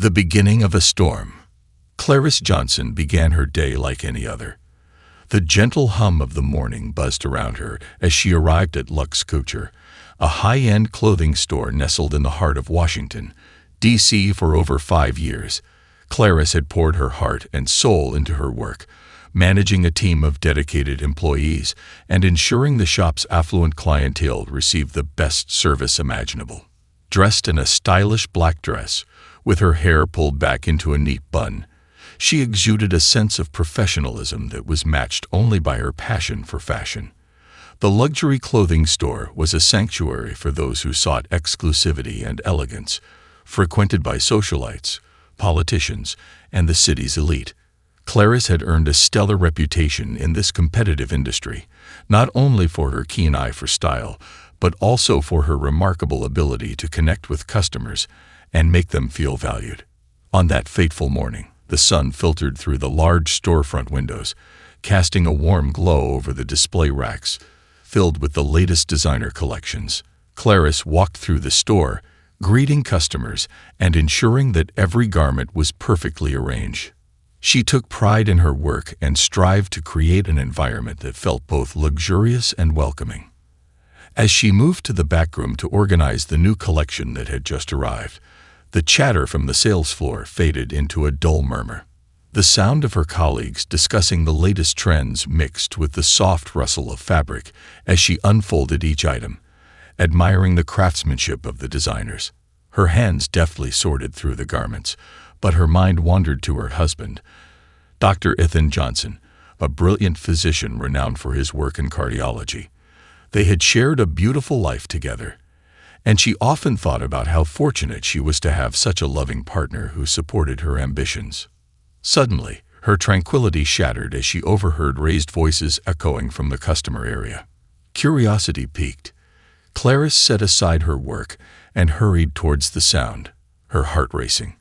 The beginning of a storm. Clarice Johnson began her day like any other. The gentle hum of the morning buzzed around her as she arrived at Lux Couture, a high-end clothing store nestled in the heart of Washington, D.C. For over 5 years. Clarice had poured her heart and soul into her work, managing a team of dedicated employees and ensuring the shop's affluent clientele received the best service imaginable. Dressed in a stylish black dress, with her hair pulled back into a neat bun, she exuded a sense of professionalism that was matched only by her passion for fashion. The luxury clothing store was a sanctuary for those who sought exclusivity and elegance, frequented by socialites, politicians, and the city's elite. Clarice had earned a stellar reputation in this competitive industry, not only for her keen eye for style, but also for her remarkable ability to connect with customers and make them feel valued. On that fateful morning, the sun filtered through the large storefront windows, casting a warm glow over the display racks, filled with the latest designer collections. Clarice walked through the store, greeting customers and ensuring that every garment was perfectly arranged. She took pride in her work and strived to create an environment that felt both luxurious and welcoming. As she moved to the back room to organize the new collection that had just arrived, the chatter from the sales floor faded into a dull murmur. The sound of her colleagues discussing the latest trends mixed with the soft rustle of fabric as she unfolded each item, admiring the craftsmanship of the designers. Her hands deftly sorted through the garments, but her mind wandered to her husband, Dr. Ethan Johnson, a brilliant physician renowned for his work in cardiology. They had shared a beautiful life together, and she often thought about how fortunate she was to have such a loving partner who supported her ambitions. Suddenly, her tranquility shattered as she overheard raised voices echoing from the customer area. Curiosity piqued. Clarice set aside her work and hurried towards the sound, her heart racing.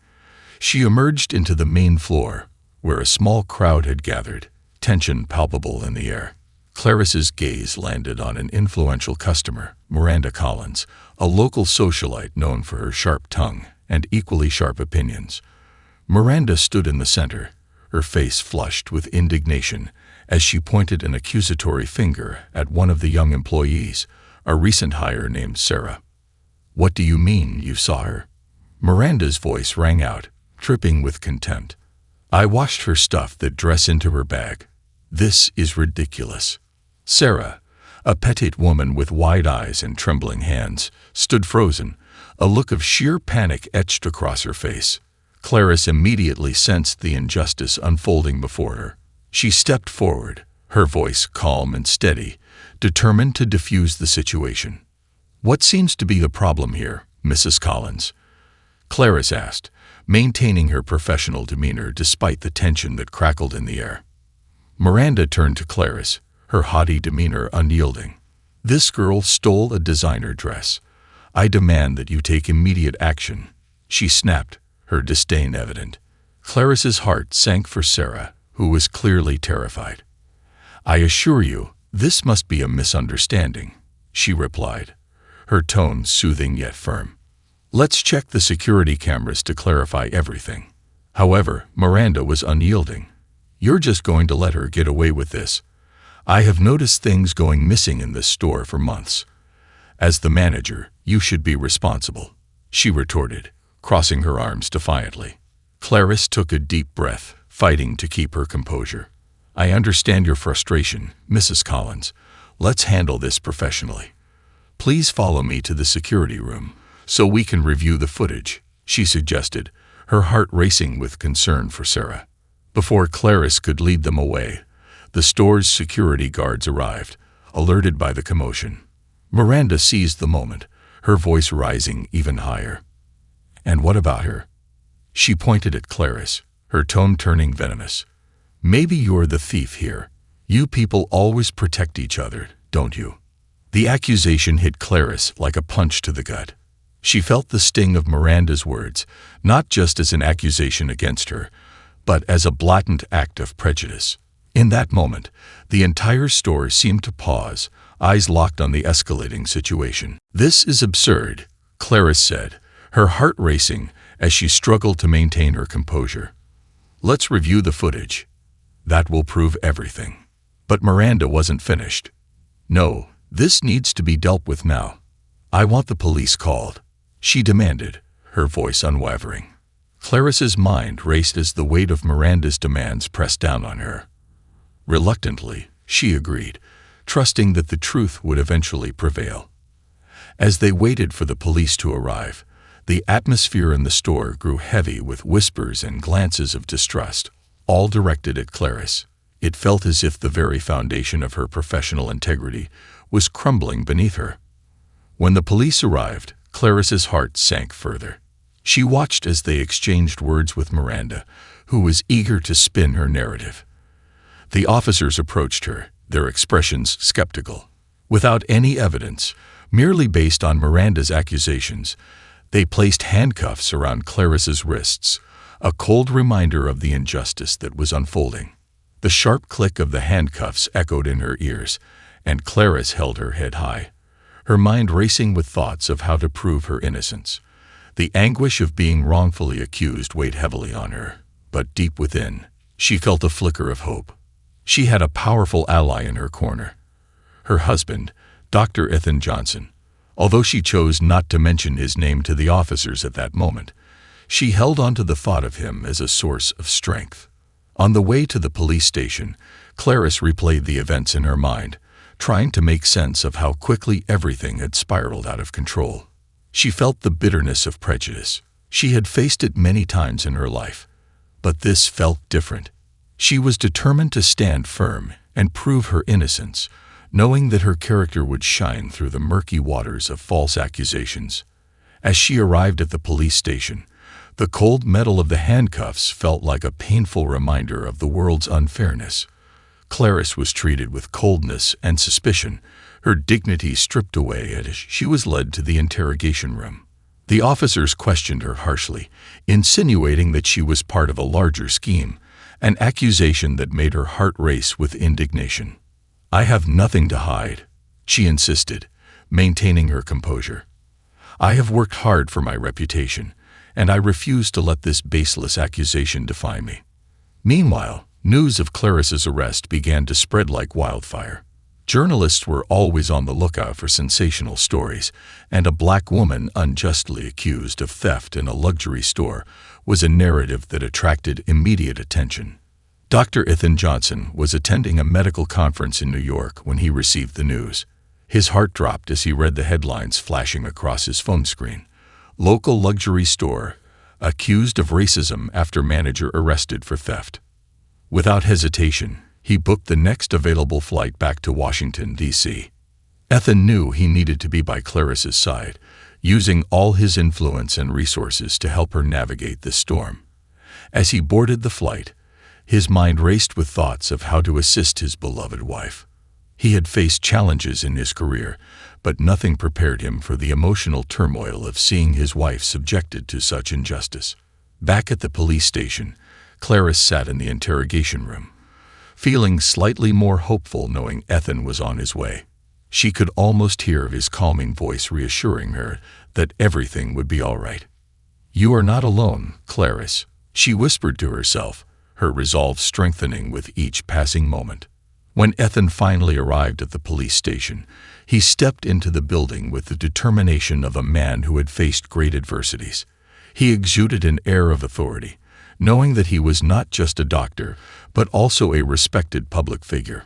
She emerged into the main floor, where a small crowd had gathered, tension palpable in the air. Clarice's gaze landed on an influential customer, Miranda Collins, a local socialite known for her sharp tongue and equally sharp opinions. Miranda stood in the center, her face flushed with indignation as she pointed an accusatory finger at one of the young employees, a recent hire named Sarah. "What do you mean you saw her?" Miranda's voice rang out, dripping with contempt. "I washed her stuff that dress into her bag. This is ridiculous." Sarah, a petite woman with wide eyes and trembling hands, stood frozen, a look of sheer panic etched across her face. Clarice immediately sensed the injustice unfolding before her. She stepped forward, her voice calm and steady, determined to diffuse the situation. "What seems to be the problem here, Mrs. Collins?" Clarice asked, maintaining her professional demeanor despite the tension that crackled in the air. Miranda turned to Clarice, her haughty demeanor unyielding. "This girl stole a designer dress. I demand that you take immediate action," she snapped, her disdain evident. Clarice's heart sank for Sarah, who was clearly terrified. "I assure you, this must be a misunderstanding," she replied, her tone soothing yet firm. "Let's check the security cameras to clarify everything." However, Miranda was unyielding. "You're just going to let her get away with this? I have noticed things going missing in this store for months. As the manager, you should be responsible," she retorted, crossing her arms defiantly. Clarice took a deep breath, fighting to keep her composure. "I understand your frustration, Mrs. Collins. Let's handle this professionally. Please follow me to the security room so we can review the footage," she suggested, her heart racing with concern for Sarah. Before Clarice could lead them away, the store's security guards arrived, alerted by the commotion. Miranda seized the moment, her voice rising even higher. "And what about her?" She pointed at Clarice, her tone turning venomous. "Maybe you're the thief here. You people always protect each other, don't you?" The accusation hit Clarice like a punch to the gut. She felt the sting of Miranda's words, not just as an accusation against her, but as a blatant act of prejudice. In that moment, the entire store seemed to pause, eyes locked on the escalating situation. "This is absurd," Clarice said, her heart racing as she struggled to maintain her composure. "Let's review the footage. That will prove everything." But Miranda wasn't finished. "No, this needs to be dealt with now. I want the police called," she demanded, her voice unwavering. Clarice's mind raced as the weight of Miranda's demands pressed down on her. Reluctantly, she agreed, trusting that the truth would eventually prevail. As they waited for the police to arrive, the atmosphere in the store grew heavy with whispers and glances of distrust, all directed at Clarice. It felt as if the very foundation of her professional integrity was crumbling beneath her. When the police arrived, Clarice's heart sank further. She watched as they exchanged words with Miranda, who was eager to spin her narrative. The officers approached her, their expressions skeptical. Without any evidence, merely based on Miranda's accusations, they placed handcuffs around Clarice's wrists, a cold reminder of the injustice that was unfolding. The sharp click of the handcuffs echoed in her ears, and Clarice held her head high, her mind racing with thoughts of how to prove her innocence. The anguish of being wrongfully accused weighed heavily on her, but deep within, she felt a flicker of hope. She had a powerful ally in her corner. Her husband, Dr. Ethan Johnson. Although she chose not to mention his name to the officers at that moment, she held on to the thought of him as a source of strength. On the way to the police station, Clarice replayed the events in her mind, trying to make sense of how quickly everything had spiraled out of control. She felt the bitterness of prejudice. She had faced it many times in her life, but this felt different. She was determined to stand firm and prove her innocence, knowing that her character would shine through the murky waters of false accusations. As she arrived at the police station, the cold metal of the handcuffs felt like a painful reminder of the world's unfairness. Clarice was treated with coldness and suspicion, her dignity stripped away as she was led to the interrogation room. The officers questioned her harshly, insinuating that she was part of a larger scheme, an accusation that made her heart race with indignation. "I have nothing to hide," she insisted, maintaining her composure. "I have worked hard for my reputation, and I refuse to let this baseless accusation define me." Meanwhile, news of Clarice's arrest began to spread like wildfire. Journalists were always on the lookout for sensational stories, and a black woman unjustly accused of theft in a luxury store was a narrative that attracted immediate attention. Dr. Ethan Johnson was attending a medical conference in New York when he received the news. His heart dropped as he read the headlines flashing across his phone screen. "Local luxury store accused of racism after manager arrested for theft." Without hesitation, he booked the next available flight back to Washington, D.C. Ethan knew he needed to be by Clarice's side, using all his influence and resources to help her navigate this storm. As he boarded the flight, his mind raced with thoughts of how to assist his beloved wife. He had faced challenges in his career, but nothing prepared him for the emotional turmoil of seeing his wife subjected to such injustice. Back at the police station, Clarice sat in the interrogation room, feeling slightly more hopeful knowing Ethan was on his way. She could almost hear his calming voice reassuring her that everything would be all right. "You are not alone, Clarice," she whispered to herself, her resolve strengthening with each passing moment. When Ethan finally arrived at the police station, he stepped into the building with the determination of a man who had faced great adversities. He exuded an air of authority, knowing that he was not just a doctor, but also a respected public figure.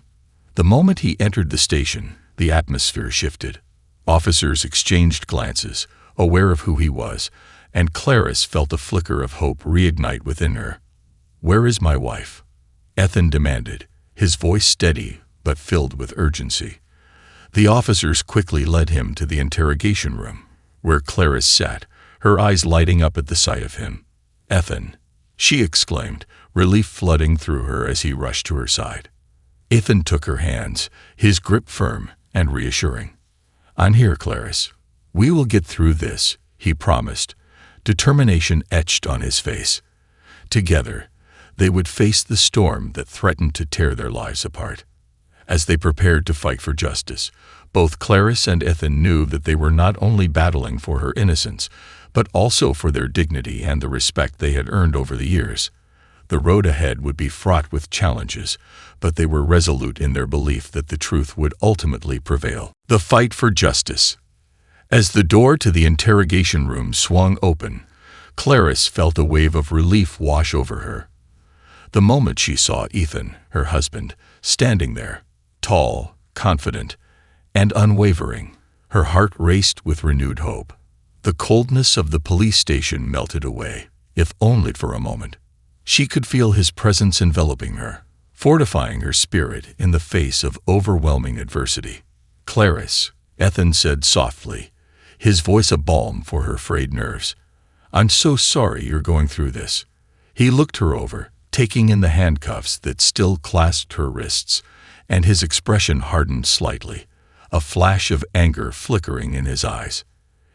The moment he entered the station, the atmosphere shifted. Officers exchanged glances, aware of who he was, and Clarice felt a flicker of hope reignite within her. "Where is my wife?" Ethan demanded, his voice steady but filled with urgency. The officers quickly led him to the interrogation room, where Clarice sat, her eyes lighting up at the sight of him. "Ethan," she exclaimed, relief flooding through her as he rushed to her side. Ethan took her hands, his grip firm and reassuring. "I'm here, Clarice. We will get through this," he promised, determination etched on his face. Together, they would face the storm that threatened to tear their lives apart. As they prepared to fight for justice, both Clarice and Ethan knew that they were not only battling for her innocence, but also for their dignity and the respect they had earned over the years. The road ahead would be fraught with challenges, but they were resolute in their belief that the truth would ultimately prevail. The fight for justice. As the door to the interrogation room swung open, Clarice felt a wave of relief wash over her. The moment she saw Ethan, her husband, standing there, tall, confident, and unwavering, her heart raced with renewed hope. The coldness of the police station melted away, if only for a moment. She could feel his presence enveloping her, fortifying her spirit in the face of overwhelming adversity. "Clarice," Ethan said softly, his voice a balm for her frayed nerves. "I'm so sorry you're going through this." He looked her over, taking in the handcuffs that still clasped her wrists, and his expression hardened slightly, a flash of anger flickering in his eyes.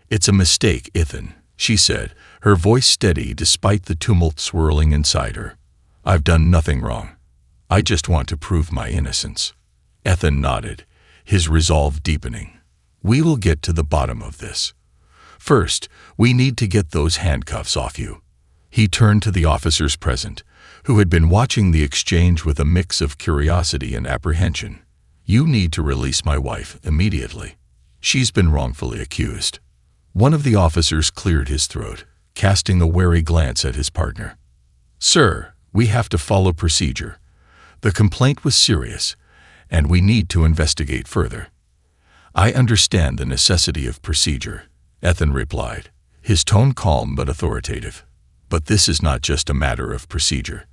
"It's a mistake, Ethan," she said, her voice steady despite the tumult swirling inside her. "I've done nothing wrong. I just want to prove my innocence." Ethan nodded, his resolve deepening. "We will get to the bottom of this. First, we need to get those handcuffs off you." He turned to the officers present, who had been watching the exchange with a mix of curiosity and apprehension. "You need to release my wife immediately. She's been wrongfully accused." One of the officers cleared his throat, casting a wary glance at his partner. "Sir, we have to follow procedure. The complaint was serious, and we need to investigate further." "I understand the necessity of procedure," Ethan replied, his tone calm but authoritative. "But this is not just a matter of procedure.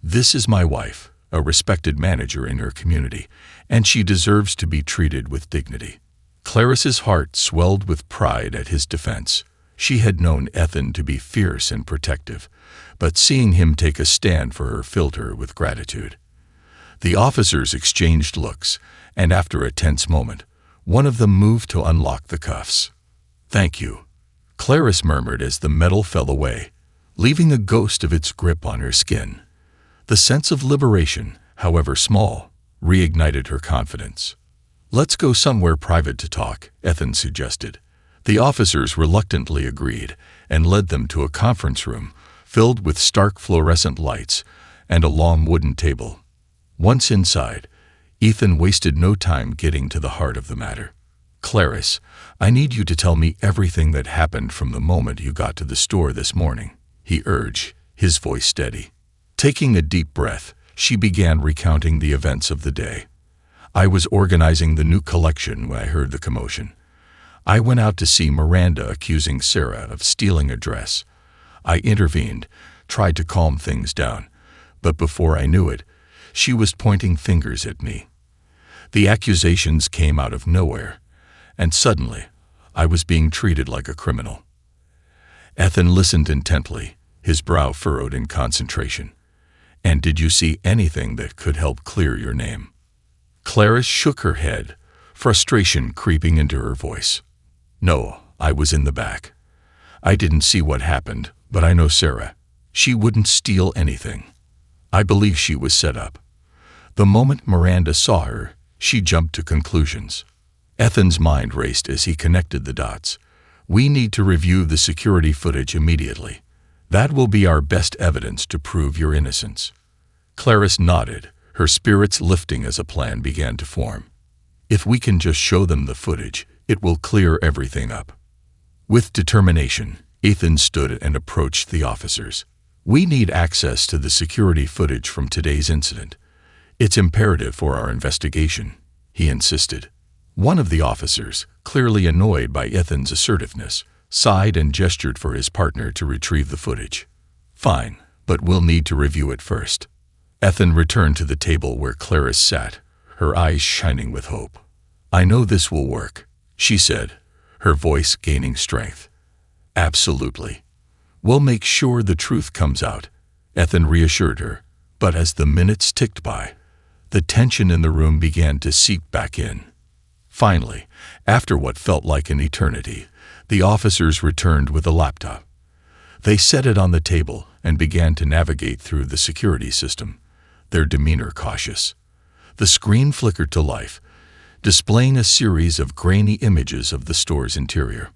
This is my wife, a respected manager in her community, and she deserves to be treated with dignity." Clarice's heart swelled with pride at his defense. She had known Ethan to be fierce and protective, but seeing him take a stand for her filled her with gratitude. The officers exchanged looks, and after a tense moment, one of them moved to unlock the cuffs. "Thank you," Clarice murmured as the metal fell away, leaving a ghost of its grip on her skin. The sense of liberation, however small, reignited her confidence. "Let's go somewhere private to talk," Ethan suggested. The officers reluctantly agreed and led them to a conference room filled with stark fluorescent lights and a long wooden table. Once inside, Ethan wasted no time getting to the heart of the matter. "Clarice, I need you to tell me everything that happened from the moment you got to the store this morning," he urged, his voice steady. Taking a deep breath, she began recounting the events of the day. "I was organizing the new collection when I heard the commotion. I went out to see Miranda accusing Sarah of stealing a dress. I intervened, tried to calm things down, but before I knew it, she was pointing fingers at me. The accusations came out of nowhere, and suddenly, I was being treated like a criminal." Ethan listened intently, his brow furrowed in concentration. "And did you see anything that could help clear your name?" Clarice shook her head, frustration creeping into her voice. "No, I was in the back. I didn't see what happened, but I know Sarah. She wouldn't steal anything. I believe she was set up. The moment Miranda saw her, she jumped to conclusions." Ethan's mind raced as he connected the dots. "We need to review the security footage immediately. That will be our best evidence to prove your innocence." Clarice nodded, her spirits lifting as a plan began to form. "If we can just show them the footage, it will clear everything up." With determination, Ethan stood and approached the officers. "We need access to the security footage from today's incident. It's imperative for our investigation," he insisted. One of the officers, clearly annoyed by Ethan's assertiveness, sighed and gestured for his partner to retrieve the footage. "Fine, but we'll need to review it first." Ethan returned to the table where Clarice sat, her eyes shining with hope. "I know this will work," she said, her voice gaining strength. "Absolutely. We'll make sure the truth comes out," Ethan reassured her. But as the minutes ticked by, the tension in the room began to seep back in. Finally, after what felt like an eternity, the officers returned with a laptop. They set it on the table and began to navigate through the security system, their demeanor cautious. The screen flickered to life, displaying a series of grainy images of the store's interior.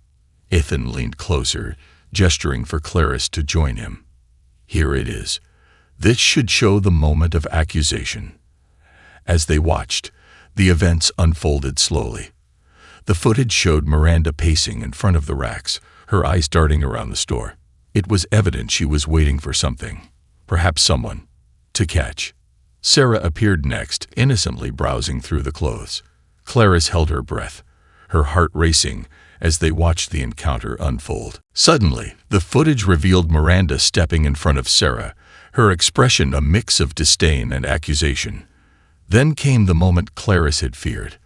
Ethan leaned closer, gesturing for Clarice to join him. "Here it is. This should show the moment of accusation." As they watched, the events unfolded slowly. The footage showed Miranda pacing in front of the racks, her eyes darting around the store. It was evident she was waiting for something, perhaps someone, to catch. Sarah appeared next, innocently browsing through the clothes. Clarice held her breath, her heart racing as they watched the encounter unfold. Suddenly, the footage revealed Miranda stepping in front of Sarah, her expression a mix of disdain and accusation. Then came the moment Clarice had feared.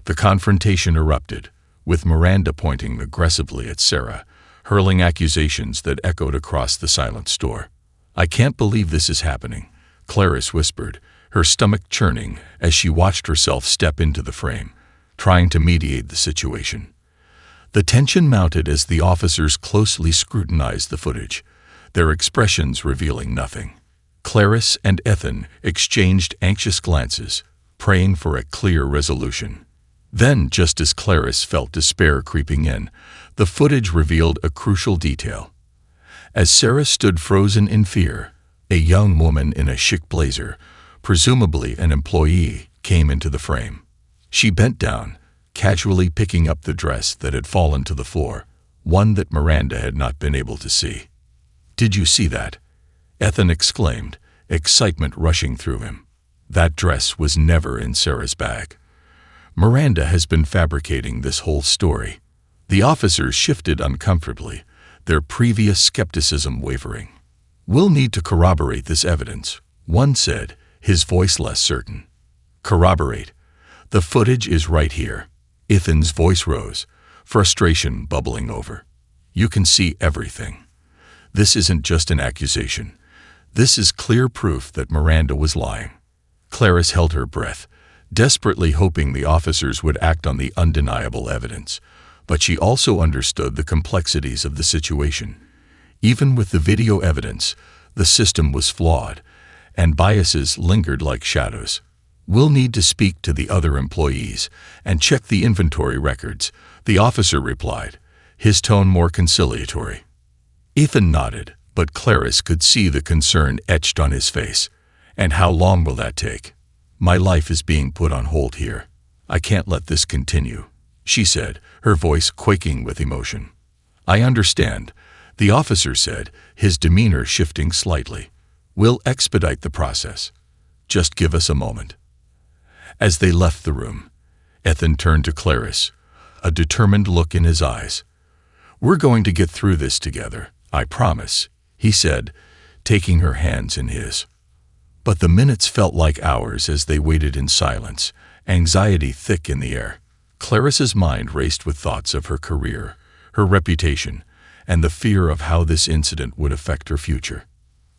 The confrontation erupted, with Miranda pointing aggressively at Sarah, hurling accusations that echoed across the silent store. "I can't believe this is happening," Clarice whispered, her stomach churning as she watched herself step into the frame, trying to mediate the situation. The tension mounted as the officers closely scrutinized the footage, their expressions revealing nothing. Clarice and Ethan exchanged anxious glances, praying for a clear resolution. Then, just as Clarice felt despair creeping in, the footage revealed a crucial detail. As Sarah stood frozen in fear, a young woman in a chic blazer, presumably an employee, came into the frame. She bent down, casually picking up the dress that had fallen to the floor, one that Miranda had not been able to see. "Did you see that?" Ethan exclaimed, excitement rushing through him. That dress was never in Sarah's bag. Miranda has been fabricating this whole story. The officers shifted uncomfortably, their previous skepticism wavering. "We'll need to corroborate this evidence," one said, his voice less certain. "Corroborate? The footage is right here." Ethan's voice rose, frustration bubbling over. "You can see everything. This isn't just an accusation. This is clear proof that Miranda was lying." Clarice held her breath, desperately hoping the officers would act on the undeniable evidence, but she also understood the complexities of the situation. Even with the video evidence, the system was flawed, and biases lingered like shadows. "We'll need to speak to the other employees and check the inventory records," the officer replied, his tone more conciliatory. Ethan nodded, but Clarice could see the concern etched on his face. "And how long will that take? My life is being put on hold here. I can't let this continue," she said, her voice quaking with emotion. "I understand," the officer said, his demeanor shifting slightly. "We'll expedite the process. Just give us a moment." As they left the room, Ethan turned to Clarice, a determined look in his eyes. "We're going to get through this together, I promise," he said, taking her hands in his. But the minutes felt like hours as they waited in silence, anxiety thick in the air. Clarice's mind raced with thoughts of her career, her reputation, and the fear of how this incident would affect her future.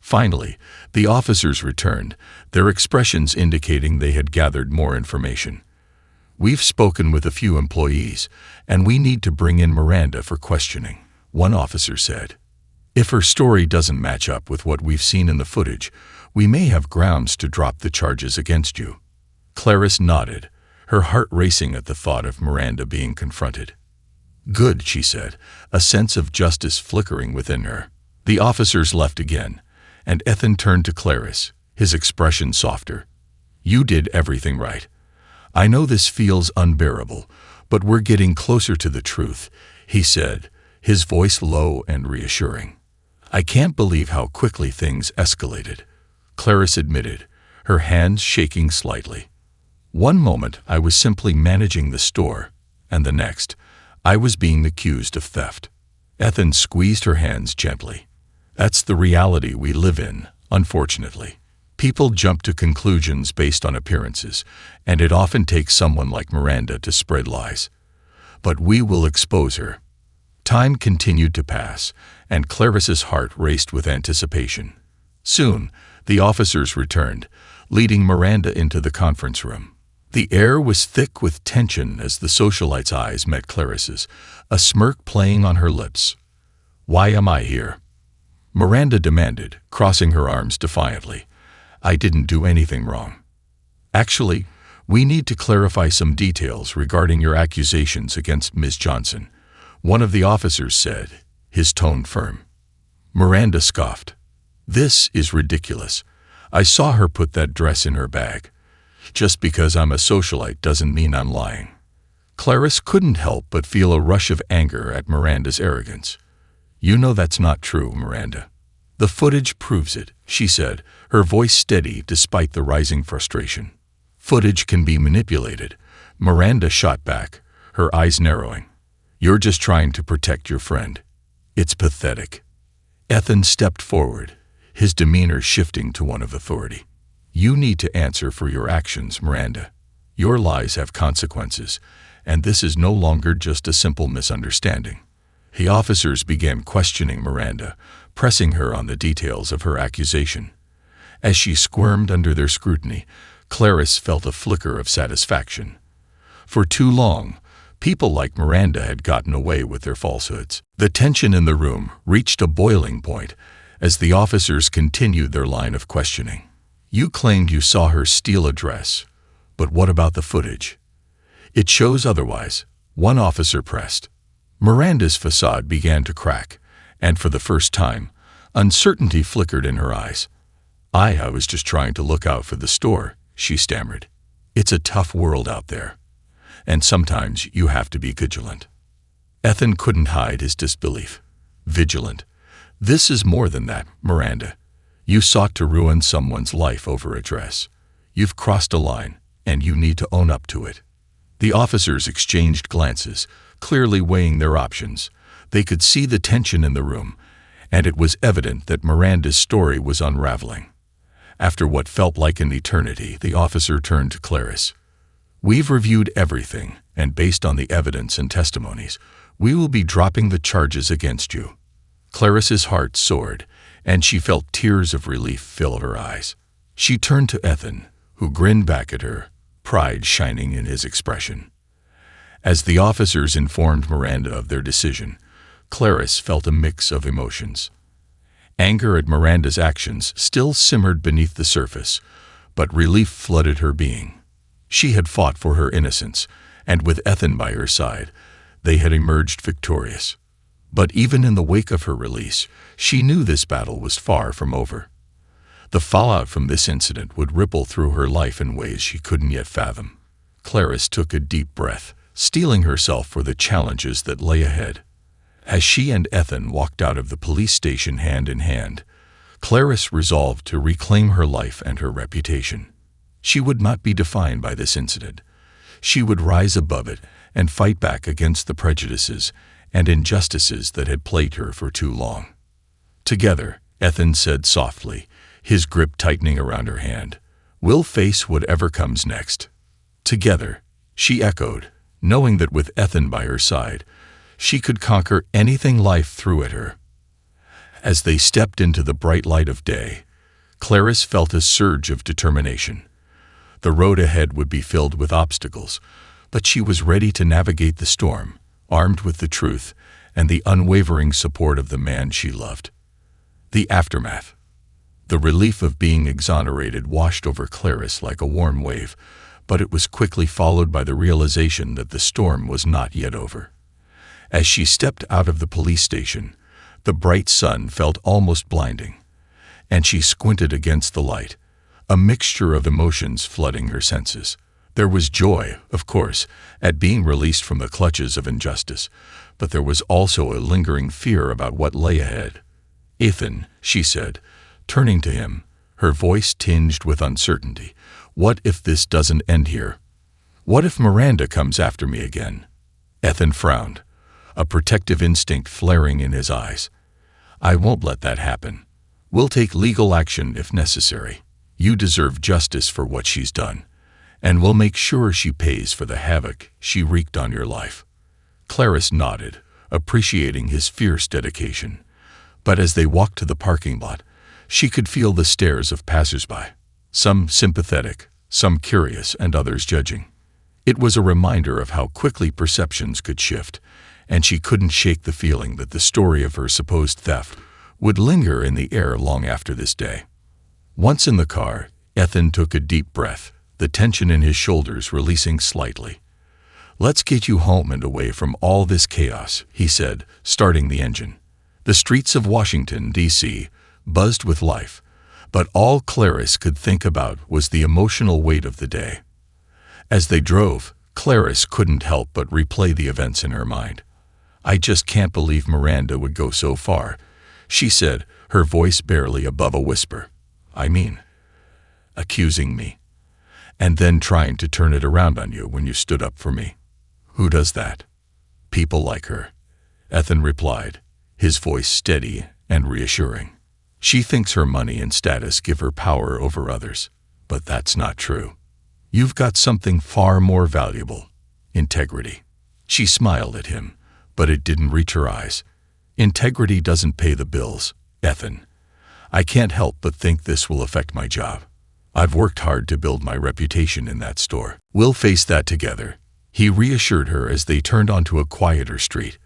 Finally, the officers returned, their expressions indicating they had gathered more information. "We've spoken with a few employees, and we need to bring in Miranda for questioning," one officer said. "If her story doesn't match up with what we've seen in the footage, we may have grounds to drop the charges against you." Clarice nodded, her heart racing at the thought of Miranda being confronted. "Good," she said, a sense of justice flickering within her. The officers left again, and Ethan turned to Clarice, his expression softer. "You did everything right. I know this feels unbearable, but we're getting closer to the truth," he said, his voice low and reassuring. "I can't believe how quickly things escalated," Clarice admitted, her hands shaking slightly. "One moment I was simply managing the store, and the next, I was being accused of theft." Ethan squeezed her hands gently. "That's the reality we live in, unfortunately. People jump to conclusions based on appearances, and it often takes someone like Miranda to spread lies. But we will expose her." Time continued to pass, and Clarice's heart raced with anticipation. Soon, the officers returned, leading Miranda into the conference room. The air was thick with tension as the socialite's eyes met Clarice's, a smirk playing on her lips. "Why am I here?" Miranda demanded, crossing her arms defiantly. "I didn't do anything wrong." "Actually, we need to clarify some details regarding your accusations against Ms. Johnson," one of the officers said, his tone firm. Miranda scoffed. "This is ridiculous. I saw her put that dress in her bag. Just because I'm a socialite doesn't mean I'm lying." Clarice couldn't help but feel a rush of anger at Miranda's arrogance. "You know that's not true, Miranda." "The footage proves it," she said, her voice steady despite the rising frustration. "Footage can be manipulated," Miranda shot back, her eyes narrowing. "You're just trying to protect your friend. It's pathetic." Ethan stepped forward, his demeanor shifting to one of authority. "You need to answer for your actions, Miranda. Your lies have consequences, and this is no longer just a simple misunderstanding." The officers began questioning Miranda, pressing her on the details of her accusation. As she squirmed under their scrutiny, Clarice felt a flicker of satisfaction. For too long, people like Miranda had gotten away with their falsehoods. The tension in the room reached a boiling point as the officers continued their line of questioning. "You claimed you saw her steal a dress, but what about the footage?" "It shows otherwise," one officer pressed. Miranda's facade began to crack, and for the first time, uncertainty flickered in her eyes. I was just trying to look out for the store," she stammered. "It's a tough world out there, and sometimes you have to be vigilant." Ethan couldn't hide his disbelief. "Vigilant? This is more than that, Miranda. You sought to ruin someone's life over a dress. You've crossed a line, and you need to own up to it." The officers exchanged glances, clearly weighing their options. They could see the tension in the room, and it was evident that Miranda's story was unraveling. After what felt like an eternity, the officer turned to Clarice. "We've reviewed everything, and based on the evidence and testimonies, we will be dropping the charges against you." Clarice's heart soared, and she felt tears of relief fill her eyes. She turned to Ethan, who grinned back at her, pride shining in his expression. As the officers informed Miranda of their decision, Clarice felt a mix of emotions. Anger at Miranda's actions still simmered beneath the surface, but relief flooded her being. She had fought for her innocence, and with Ethan by her side, they had emerged victorious. But even in the wake of her release, she knew this battle was far from over. The fallout from this incident would ripple through her life in ways she couldn't yet fathom. Clarice took a deep breath, steeling herself for the challenges that lay ahead. As she and Ethan walked out of the police station hand in hand, Clarice resolved to reclaim her life and her reputation. She would not be defined by this incident. She would rise above it and fight back against the prejudices and injustices that had plagued her for too long. "Together," Ethan said softly, his grip tightening around her hand, "we'll face whatever comes next." "Together," she echoed, knowing that with Ethan by her side, she could conquer anything life threw at her. As they stepped into the bright light of day, Clarice felt a surge of determination. The road ahead would be filled with obstacles, but she was ready to navigate the storm, armed with the truth and the unwavering support of the man she loved. The aftermath. The relief of being exonerated washed over Clarice like a warm wave, but it was quickly followed by the realization that the storm was not yet over. As she stepped out of the police station, the bright sun felt almost blinding, and she squinted against the light, a mixture of emotions flooding her senses. There was joy, of course, at being released from the clutches of injustice, but there was also a lingering fear about what lay ahead. "Ethan," she said, turning to him, her voice tinged with uncertainty, "what if this doesn't end here? What if Miranda comes after me again?" Ethan frowned, a protective instinct flaring in his eyes. "I won't let that happen. We'll take legal action if necessary. You deserve justice for what she's done, and we'll make sure she pays for the havoc she wreaked on your life." Clarice nodded, appreciating his fierce dedication. But as they walked to the parking lot, she could feel the stares of passers-by, some sympathetic, some curious, and others judging. It was a reminder of how quickly perceptions could shift, and she couldn't shake the feeling that the story of her supposed theft would linger in the air long after this day. Once in the car, Ethan took a deep breath, the tension in his shoulders releasing slightly. "Let's get you home and away from all this chaos," he said, starting the engine. The streets of Washington, D.C., buzzed with life, but all Clarice could think about was the emotional weight of the day. As they drove, Clarice couldn't help but replay the events in her mind. "I just can't believe Miranda would go so far," she said, her voice barely above a whisper. "I mean, accusing me, and then trying to turn it around on you when you stood up for me. Who does that?" "People like her," Ethan replied, his voice steady and reassuring. "She thinks her money and status give her power over others, but that's not true. You've got something far more valuable: integrity." She smiled at him, but it didn't reach her eyes. "Integrity doesn't pay the bills, Ethan. I can't help but think this will affect my job. I've worked hard to build my reputation in that store. We'll face that together," he reassured her as they turned onto a quieter street,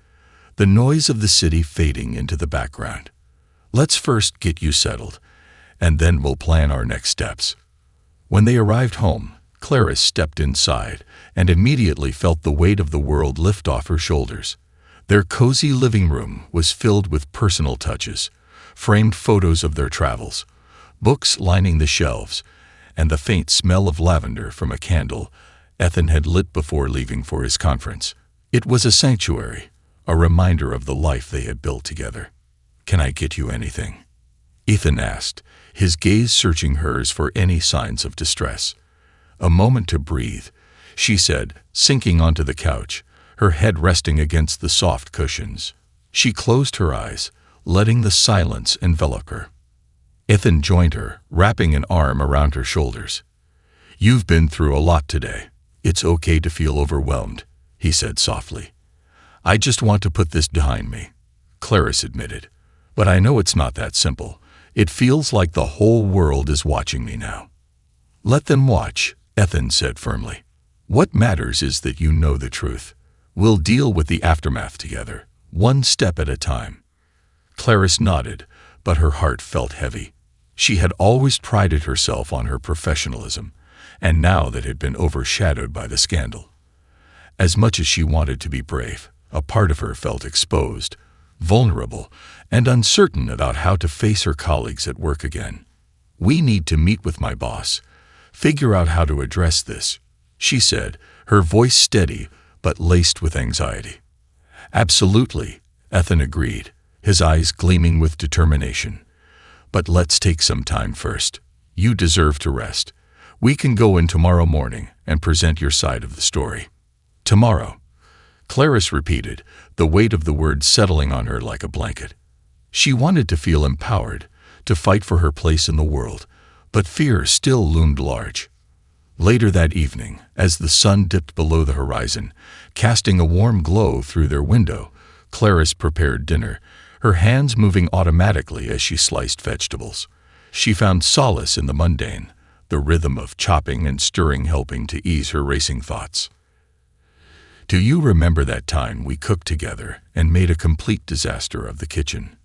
the noise of the city fading into the background. "Let's first get you settled, and then we'll plan our next steps." When they arrived home, Clarice stepped inside and immediately felt the weight of the world lift off her shoulders. Their cozy living room was filled with personal touches, framed photos of their travels, books lining the shelves, and the faint smell of lavender from a candle Ethan had lit before leaving for his conference. It was a sanctuary, a reminder of the life they had built together. "Can I get you anything?" Ethan asked, his gaze searching hers for any signs of distress. "A moment to breathe," she said, sinking onto the couch, her head resting against the soft cushions. She closed her eyes, letting the silence envelop her. Ethan joined her, wrapping an arm around her shoulders. "You've been through a lot today. It's okay to feel overwhelmed," he said softly. "I just want to put this behind me," Clarice admitted. "But I know it's not that simple. It feels like the whole world is watching me now." "Let them watch," Ethan said firmly. "What matters is that you know the truth. We'll deal with the aftermath together, one step at a time." Clarice nodded, but her heart felt heavy. She had always prided herself on her professionalism, and now that had been overshadowed by the scandal. As much as she wanted to be brave, a part of her felt exposed, vulnerable, and uncertain about how to face her colleagues at work again. "We need to meet with my boss, figure out how to address this," she said, her voice steady but laced with anxiety. "Absolutely," Ethan agreed, his eyes gleaming with determination. "But let's take some time first. You deserve to rest. We can go in tomorrow morning and present your side of the story." "Tomorrow," Clarice repeated, the weight of the word settling on her like a blanket. She wanted to feel empowered, to fight for her place in the world, but fear still loomed large. Later that evening, as the sun dipped below the horizon, casting a warm glow through their window, Clarice prepared dinner, her hands moving automatically as she sliced vegetables. She found solace in the mundane, the rhythm of chopping and stirring helping to ease her racing thoughts. "Do you remember that time we cooked together and made a complete disaster of the kitchen?"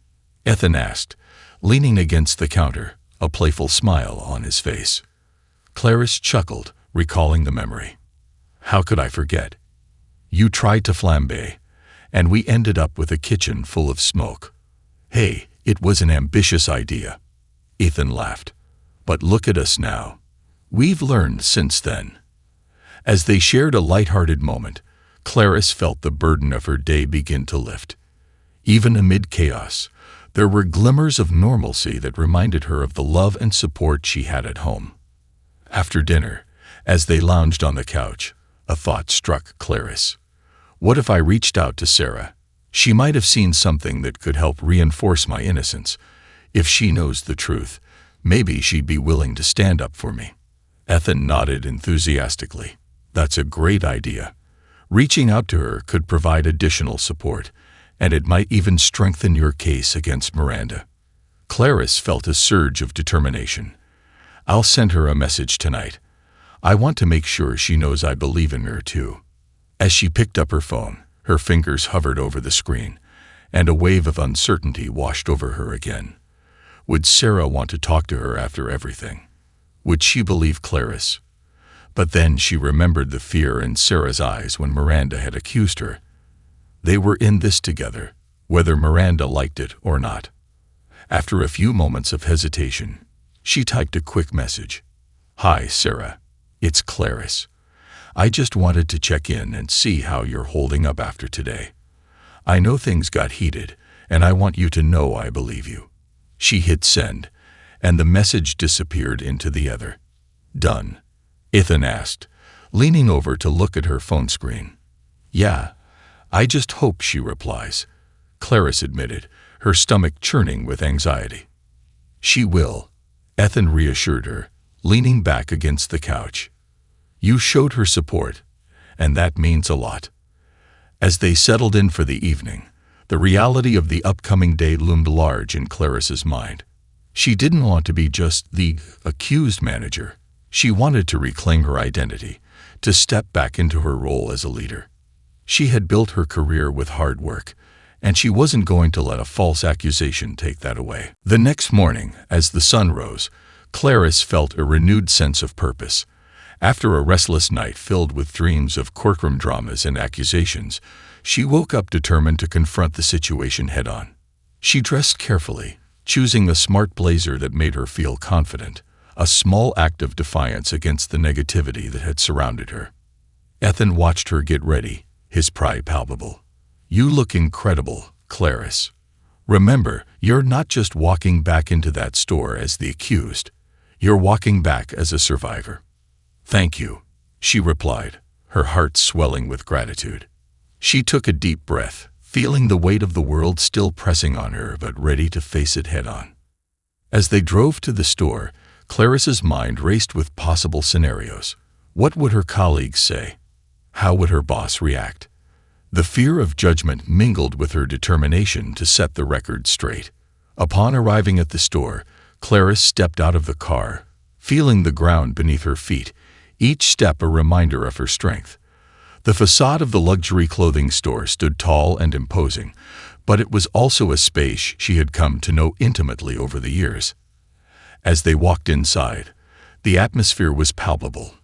Ethan asked, leaning against the counter, a playful smile on his face. Clarice chuckled, recalling the memory. "How could I forget? You tried to flambe, and we ended up with a kitchen full of smoke. Hey, it was an ambitious idea." Ethan laughed. "But look at us now. We've learned since then." As they shared a light-hearted moment, Clarice felt the burden of her day begin to lift. Even amid chaos, there were glimmers of normalcy that reminded her of the love and support she had at home. After dinner, as they lounged on the couch, a thought struck Clarice. What if I reached out to Sarah? She might have seen something that could help reinforce my innocence. If she knows the truth, maybe she'd be willing to stand up for me. Ethan nodded enthusiastically. "That's a great idea. Reaching out to her could provide additional support, and it might even strengthen your case against Miranda." Clarice felt a surge of determination. "I'll send her a message tonight. I want to make sure she knows I believe in her too." As she picked up her phone, her fingers hovered over the screen, and a wave of uncertainty washed over her again. Would Sarah want to talk to her after everything? Would she believe Clarice? But then she remembered the fear in Sarah's eyes when Miranda had accused her. They were in this together, whether Miranda liked it or not. After a few moments of hesitation, she typed a quick message. "Hi, Sarah. It's Clarice. I just wanted to check in and see how you're holding up after today. I know things got heated, and I want you to know I believe you." She hit send, and the message disappeared into the ether. "Done?" Ethan asked, leaning over to look at her phone screen. "Yeah, I just hope she replies," Clarice admitted, her stomach churning with anxiety. "She will," Ethan reassured her, leaning back against the couch. "You showed her support, and that means a lot." As they settled in for the evening, the reality of the upcoming day loomed large in Clarice's mind. She didn't want to be just the accused manager. She wanted to reclaim her identity, to step back into her role as a leader. She had built her career with hard work, and she wasn't going to let a false accusation take that away. The next morning, as the sun rose, Clarice felt a renewed sense of purpose. After a restless night filled with dreams of courtroom dramas and accusations, she woke up determined to confront the situation head-on. She dressed carefully, choosing a smart blazer that made her feel confident, a small act of defiance against the negativity that had surrounded her. Ethan watched her get ready, his pride palpable. "You look incredible, Clarice. Remember, you're not just walking back into that store as the accused. You're walking back as a survivor." "Thank you," she replied, her heart swelling with gratitude. She took a deep breath, feeling the weight of the world still pressing on her but ready to face it head-on. As they drove to the store, Clarice's mind raced with possible scenarios. What would her colleagues say? How would her boss react? The fear of judgment mingled with her determination to set the record straight. Upon arriving at the store, Clarice stepped out of the car, feeling the ground beneath her feet, each step a reminder of her strength. The facade of the luxury clothing store stood tall and imposing, but it was also a space she had come to know intimately over the years. As they walked inside, the atmosphere was palpable.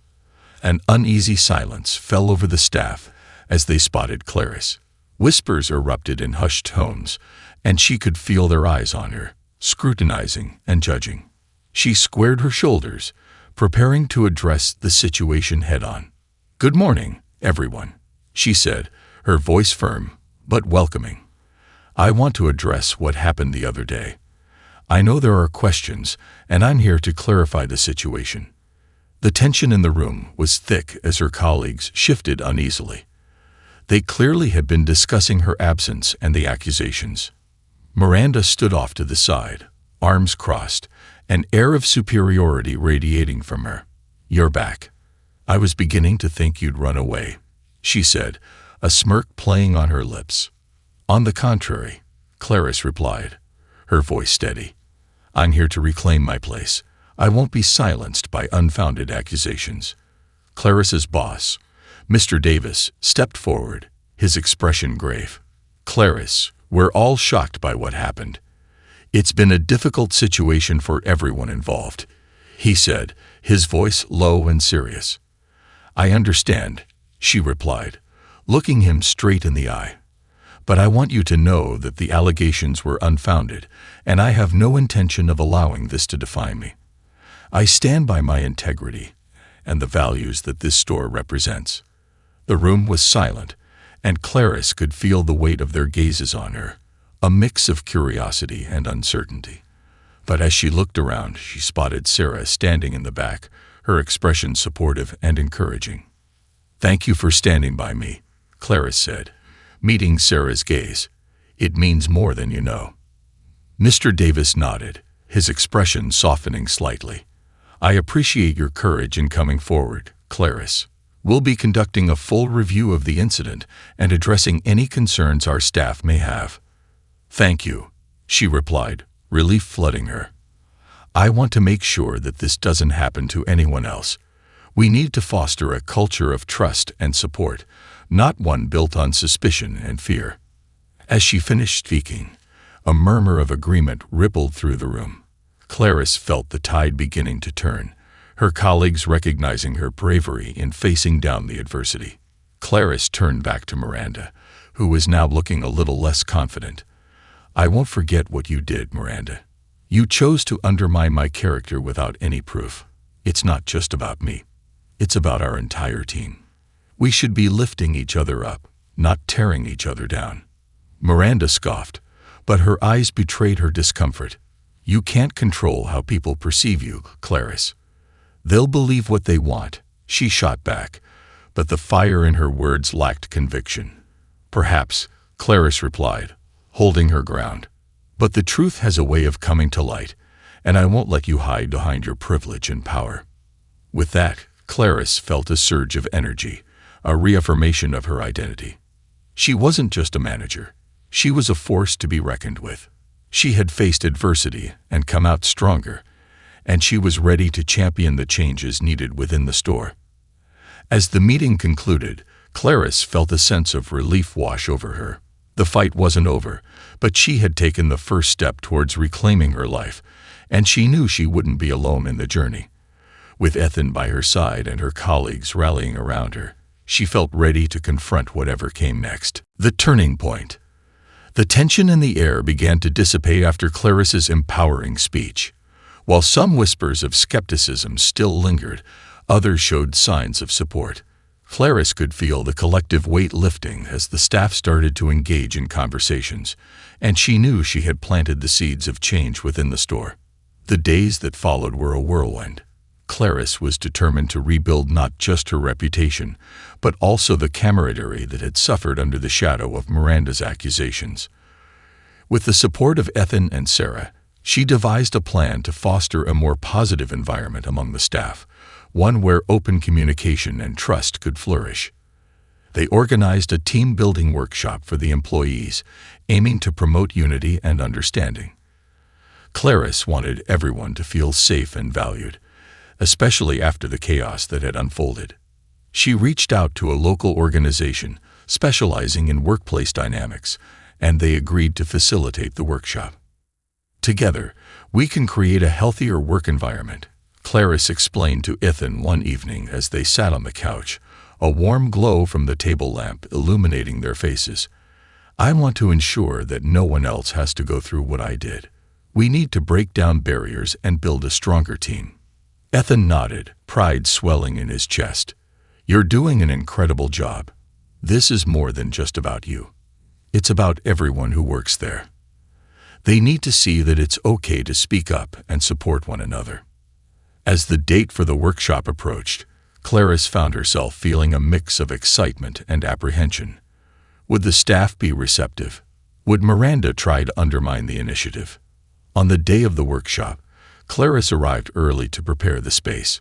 An uneasy silence fell over the staff as they spotted Clarice. Whispers erupted in hushed tones, and she could feel their eyes on her, scrutinizing and judging. She squared her shoulders, preparing to address the situation head-on. "Good morning, everyone," she said, her voice firm but welcoming. "I want to address what happened the other day. I know there are questions, and I'm here to clarify the situation." The tension in the room was thick as her colleagues shifted uneasily. They clearly had been discussing her absence and the accusations. Miranda stood off to the side, arms crossed, an air of superiority radiating from her. "You're back. I was beginning to think you'd run away," she said, a smirk playing on her lips. "On the contrary," Clarice replied, her voice steady. "I'm here to reclaim my place. I won't be silenced by unfounded accusations." Clarice's boss, Mr. Davis, stepped forward, his expression grave. "Clarice, we're all shocked by what happened. It's been a difficult situation for everyone involved," he said, his voice low and serious. "I understand," she replied, looking him straight in the eye. "But I want you to know that the allegations were unfounded, and I have no intention of allowing this to define me. I stand by my integrity and the values that this store represents." The room was silent, and Clarice could feel the weight of their gazes on her, a mix of curiosity and uncertainty. But as she looked around, she spotted Sarah standing in the back, her expression supportive and encouraging. "Thank you for standing by me," Clarice said, meeting Sarah's gaze. "It means more than you know." Mr. Davis nodded, his expression softening slightly. "I appreciate your courage in coming forward, Clarice. We'll be conducting a full review of the incident and addressing any concerns our staff may have." "Thank you," she replied, relief flooding her. "I want to make sure that this doesn't happen to anyone else. We need to foster a culture of trust and support, not one built on suspicion and fear." As she finished speaking, a murmur of agreement rippled through the room. Clarice felt the tide beginning to turn, her colleagues recognizing her bravery in facing down the adversity. Clarice turned back to Miranda, who was now looking a little less confident. "I won't forget what you did, Miranda. You chose to undermine my character without any proof. It's not just about me. It's about our entire team. We should be lifting each other up, not tearing each other down." Miranda scoffed, but her eyes betrayed her discomfort. "You can't control how people perceive you, Clarice. They'll believe what they want," she shot back, but the fire in her words lacked conviction. "Perhaps," Clarice replied, holding her ground. "But the truth has a way of coming to light, and I won't let you hide behind your privilege and power." With that, Clarice felt a surge of energy, a reaffirmation of her identity. She wasn't just a manager. She was a force to be reckoned with. She had faced adversity and come out stronger, and she was ready to champion the changes needed within the store. As the meeting concluded, Clarice felt a sense of relief wash over her. The fight wasn't over, but she had taken the first step towards reclaiming her life, and she knew she wouldn't be alone in the journey. With Ethan by her side and her colleagues rallying around her, she felt ready to confront whatever came next. The turning point. The tension in the air began to dissipate after Clarice's empowering speech. While some whispers of skepticism still lingered, others showed signs of support. Clarice could feel the collective weight lifting as the staff started to engage in conversations, and she knew she had planted the seeds of change within the store. The days that followed were a whirlwind. Clarice was determined to rebuild not just her reputation, but also the camaraderie that had suffered under the shadow of Miranda's accusations. With the support of Ethan and Sarah, she devised a plan to foster a more positive environment among the staff, one where open communication and trust could flourish. They organized a team-building workshop for the employees, aiming to promote unity and understanding. Clarice wanted everyone to feel safe and valued, especially after the chaos that had unfolded. She reached out to a local organization specializing in workplace dynamics, and they agreed to facilitate the workshop. "Together, we can create a healthier work environment," Clarice explained to Ethan one evening as they sat on the couch, a warm glow from the table lamp illuminating their faces. "I want to ensure that no one else has to go through what I did. We need to break down barriers and build a stronger team." Ethan nodded, pride swelling in his chest. "You're doing an incredible job. This is more than just about you. It's about everyone who works there. They need to see that it's okay to speak up and support one another." As the date for the workshop approached, Clarice found herself feeling a mix of excitement and apprehension. Would the staff be receptive? Would Miranda try to undermine the initiative? On the day of the workshop, Clarice arrived early to prepare the space.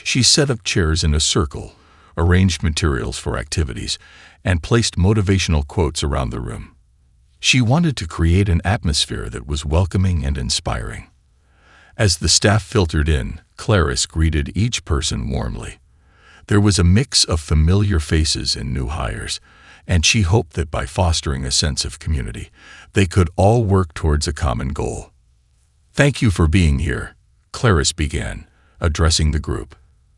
She set up chairs in a circle, arranged materials for activities, and placed motivational quotes around the room. She wanted to create an atmosphere that was welcoming and inspiring. As the staff filtered in, Clarice greeted each person warmly. There was a mix of familiar faces and new hires, and she hoped that by fostering a sense of community, they could all work towards a common goal. "Thank you for being here," Clarice began, addressing the group.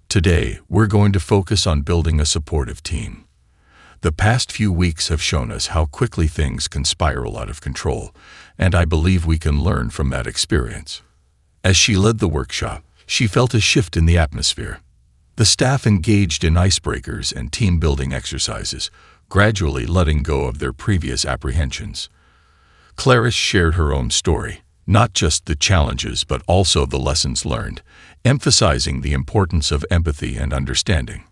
"Today, we're going to focus on building a supportive team. The past few weeks have shown us how quickly things can spiral out of control, and I believe we can learn from that experience." As she led the workshop, she felt a shift in the atmosphere. The staff engaged in icebreakers and team-building exercises, gradually letting go of their previous apprehensions. Clarice shared her own story, not just the challenges but also the lessons learned, emphasizing the importance of empathy and understanding.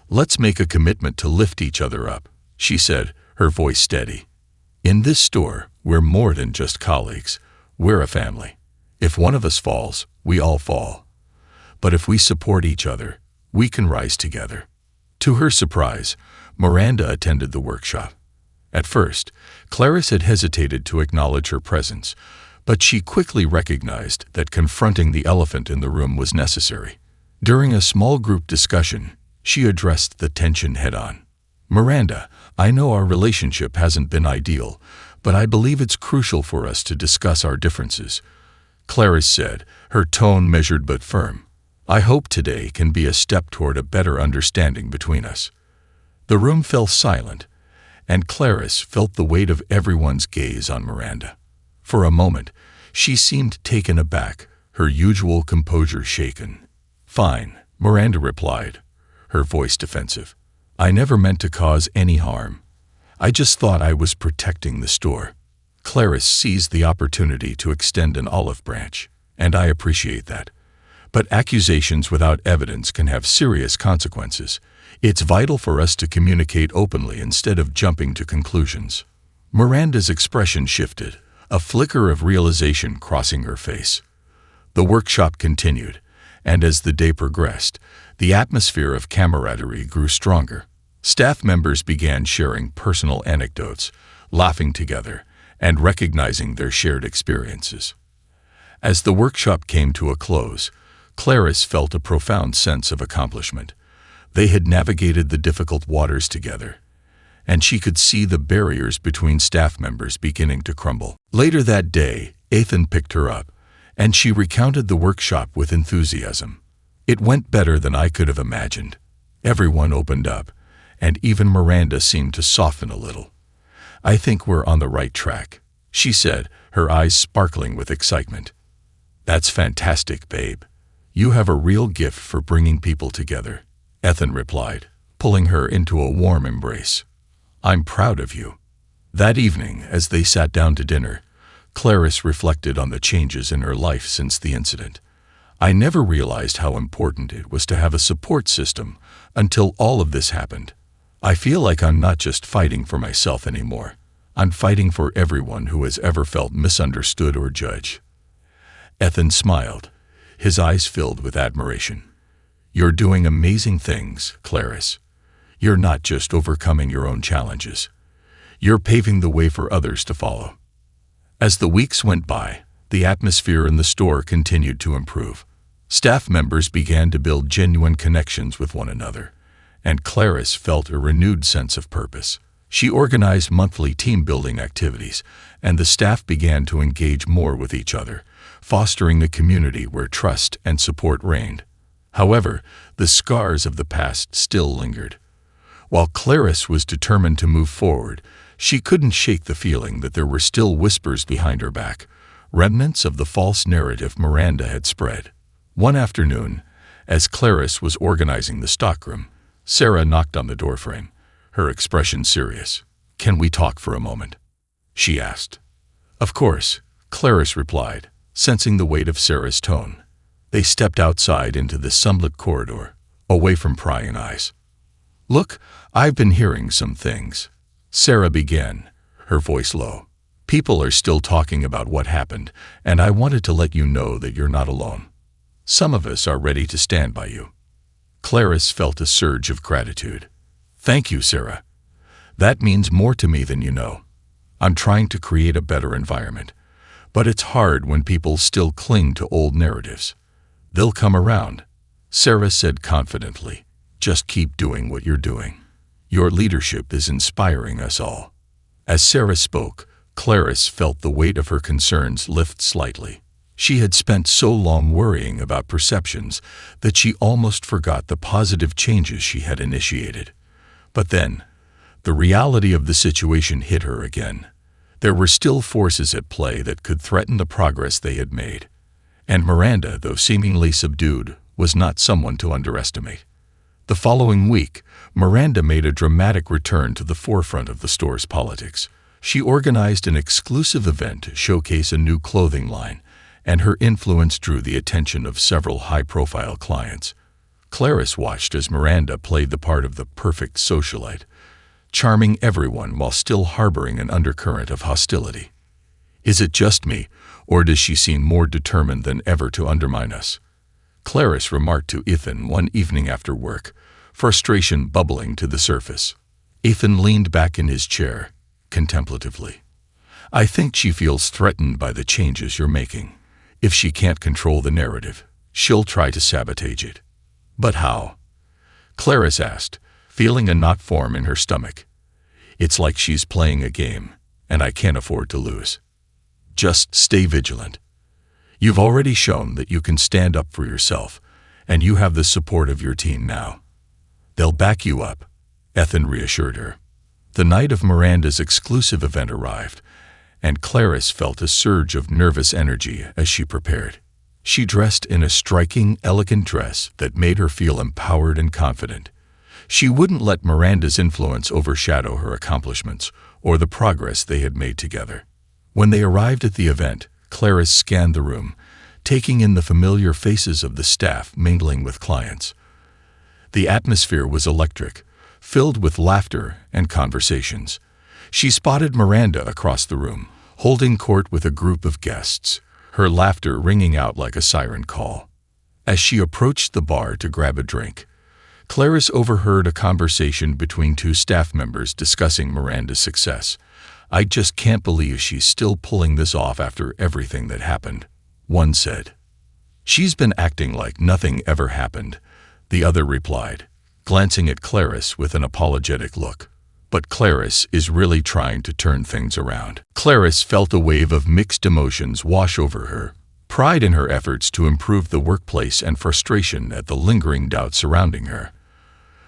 "Let's make a commitment to lift each other up," she said, her voice steady. "In this store, we're more than just colleagues. We're a family. If one of us falls, we all fall. But if we support each other, we can rise together." To her surprise, Miranda attended the workshop. At first, Clarice had hesitated to acknowledge her presence, but she quickly recognized that confronting the elephant in the room was necessary. During a small group discussion, she addressed the tension head-on. "Miranda, I know our relationship hasn't been ideal, but I believe it's crucial for us to discuss our differences," Clarice said, her tone measured but firm. "I hope today can be a step toward a better understanding between us." The room fell silent, and Clarice felt the weight of everyone's gaze on Miranda. For a moment, she seemed taken aback, her usual composure shaken. "Fine," Miranda replied, her voice defensive. "I never meant to cause any harm. I just thought I was protecting the store." Clarice seized the opportunity to extend an olive branch, and I appreciate that. But accusations without evidence can have serious consequences. It's vital for us to communicate openly instead of jumping to conclusions. Miranda's expression shifted, a flicker of realization crossing her face. The workshop continued, and as the day progressed, the atmosphere of camaraderie grew stronger. Staff members began sharing personal anecdotes, laughing together, and recognizing their shared experiences. As the workshop came to a close, Clarice felt a profound sense of accomplishment. They had navigated the difficult waters together, and she could see the barriers between staff members beginning to crumble. Later that day, Ethan picked her up, and she recounted the workshop with enthusiasm. "It went better than I could have imagined. Everyone opened up, and even Miranda seemed to soften a little. I think we're on the right track," she said, her eyes sparkling with excitement. "That's fantastic, babe. You have a real gift for bringing people together," Ethan replied, pulling her into a warm embrace. "I'm proud of you." That evening, as they sat down to dinner, Clarice reflected on the changes in her life since the incident. "I never realized how important it was to have a support system until all of this happened. I feel like I'm not just fighting for myself anymore. I'm fighting for everyone who has ever felt misunderstood or judged." Ethan smiled, his eyes filled with admiration. "You're doing amazing things, Clarice. You're not just overcoming your own challenges. You're paving the way for others to follow." As the weeks went by, the atmosphere in the store continued to improve. Staff members began to build genuine connections with one another, and Clarice felt a renewed sense of purpose. She organized monthly team-building activities, and the staff began to engage more with each other, fostering a community where trust and support reigned. However, the scars of the past still lingered. While Clarice was determined to move forward, she couldn't shake the feeling that there were still whispers behind her back, remnants of the false narrative Miranda had spread. One afternoon, as Clarice was organizing the stockroom, Sarah knocked on the doorframe, her expression serious. "Can we talk for a moment?" she asked. "Of course," Clarice replied, sensing the weight of Sarah's tone. They stepped outside into the sunlit corridor, away from prying eyes. "Look, I've been hearing some things," Sarah began, her voice low. "People are still talking about what happened, and I wanted to let you know that you're not alone. Some of us are ready to stand by you." Clarice felt a surge of gratitude. "Thank you, Sarah. That means more to me than you know. I'm trying to create a better environment, but it's hard when people still cling to old narratives." "They'll come around," Sarah said confidently. "Just keep doing what you're doing. Your leadership is inspiring us all." As Sarah spoke, Clarice felt the weight of her concerns lift slightly. She had spent so long worrying about perceptions that she almost forgot the positive changes she had initiated. But then, the reality of the situation hit her again. There were still forces at play that could threaten the progress they had made. And Miranda, though seemingly subdued, was not someone to underestimate. The following week, Miranda made a dramatic return to the forefront of the store's politics. She organized an exclusive event to showcase a new clothing line, and her influence drew the attention of several high-profile clients. Clarice watched as Miranda played the part of the perfect socialite, charming everyone while still harboring an undercurrent of hostility. "Is it just me, or does she seem more determined than ever to undermine us?" Clarice remarked to Ethan one evening after work, frustration bubbling to the surface. Ethan leaned back in his chair, contemplatively. "I think she feels threatened by the changes you're making. If she can't control the narrative, she'll try to sabotage it." "But how?" Clarice asked, feeling a knot form in her stomach. "It's like she's playing a game, and I can't afford to lose. Just stay vigilant. You've already shown that you can stand up for yourself, and you have the support of your team now. They'll back you up," Ethan reassured her. The night of Miranda's exclusive event arrived, and Clarice felt a surge of nervous energy as she prepared. She dressed in a striking, elegant dress that made her feel empowered and confident. She wouldn't let Miranda's influence overshadow her accomplishments or the progress they had made together. When they arrived at the event, Clarice scanned the room, taking in the familiar faces of the staff mingling with clients. The atmosphere was electric, filled with laughter and conversations. She spotted Miranda across the room, holding court with a group of guests, her laughter ringing out like a siren call. As she approached the bar to grab a drink, Clarice overheard a conversation between two staff members discussing Miranda's success. "I just can't believe she's still pulling this off after everything that happened," one said. "She's been acting like nothing ever happened," the other replied, glancing at Clarice with an apologetic look. But Clarice is really trying to turn things around. Clarice felt a wave of mixed emotions wash over her, pride in her efforts to improve the workplace and frustration at the lingering doubt surrounding her.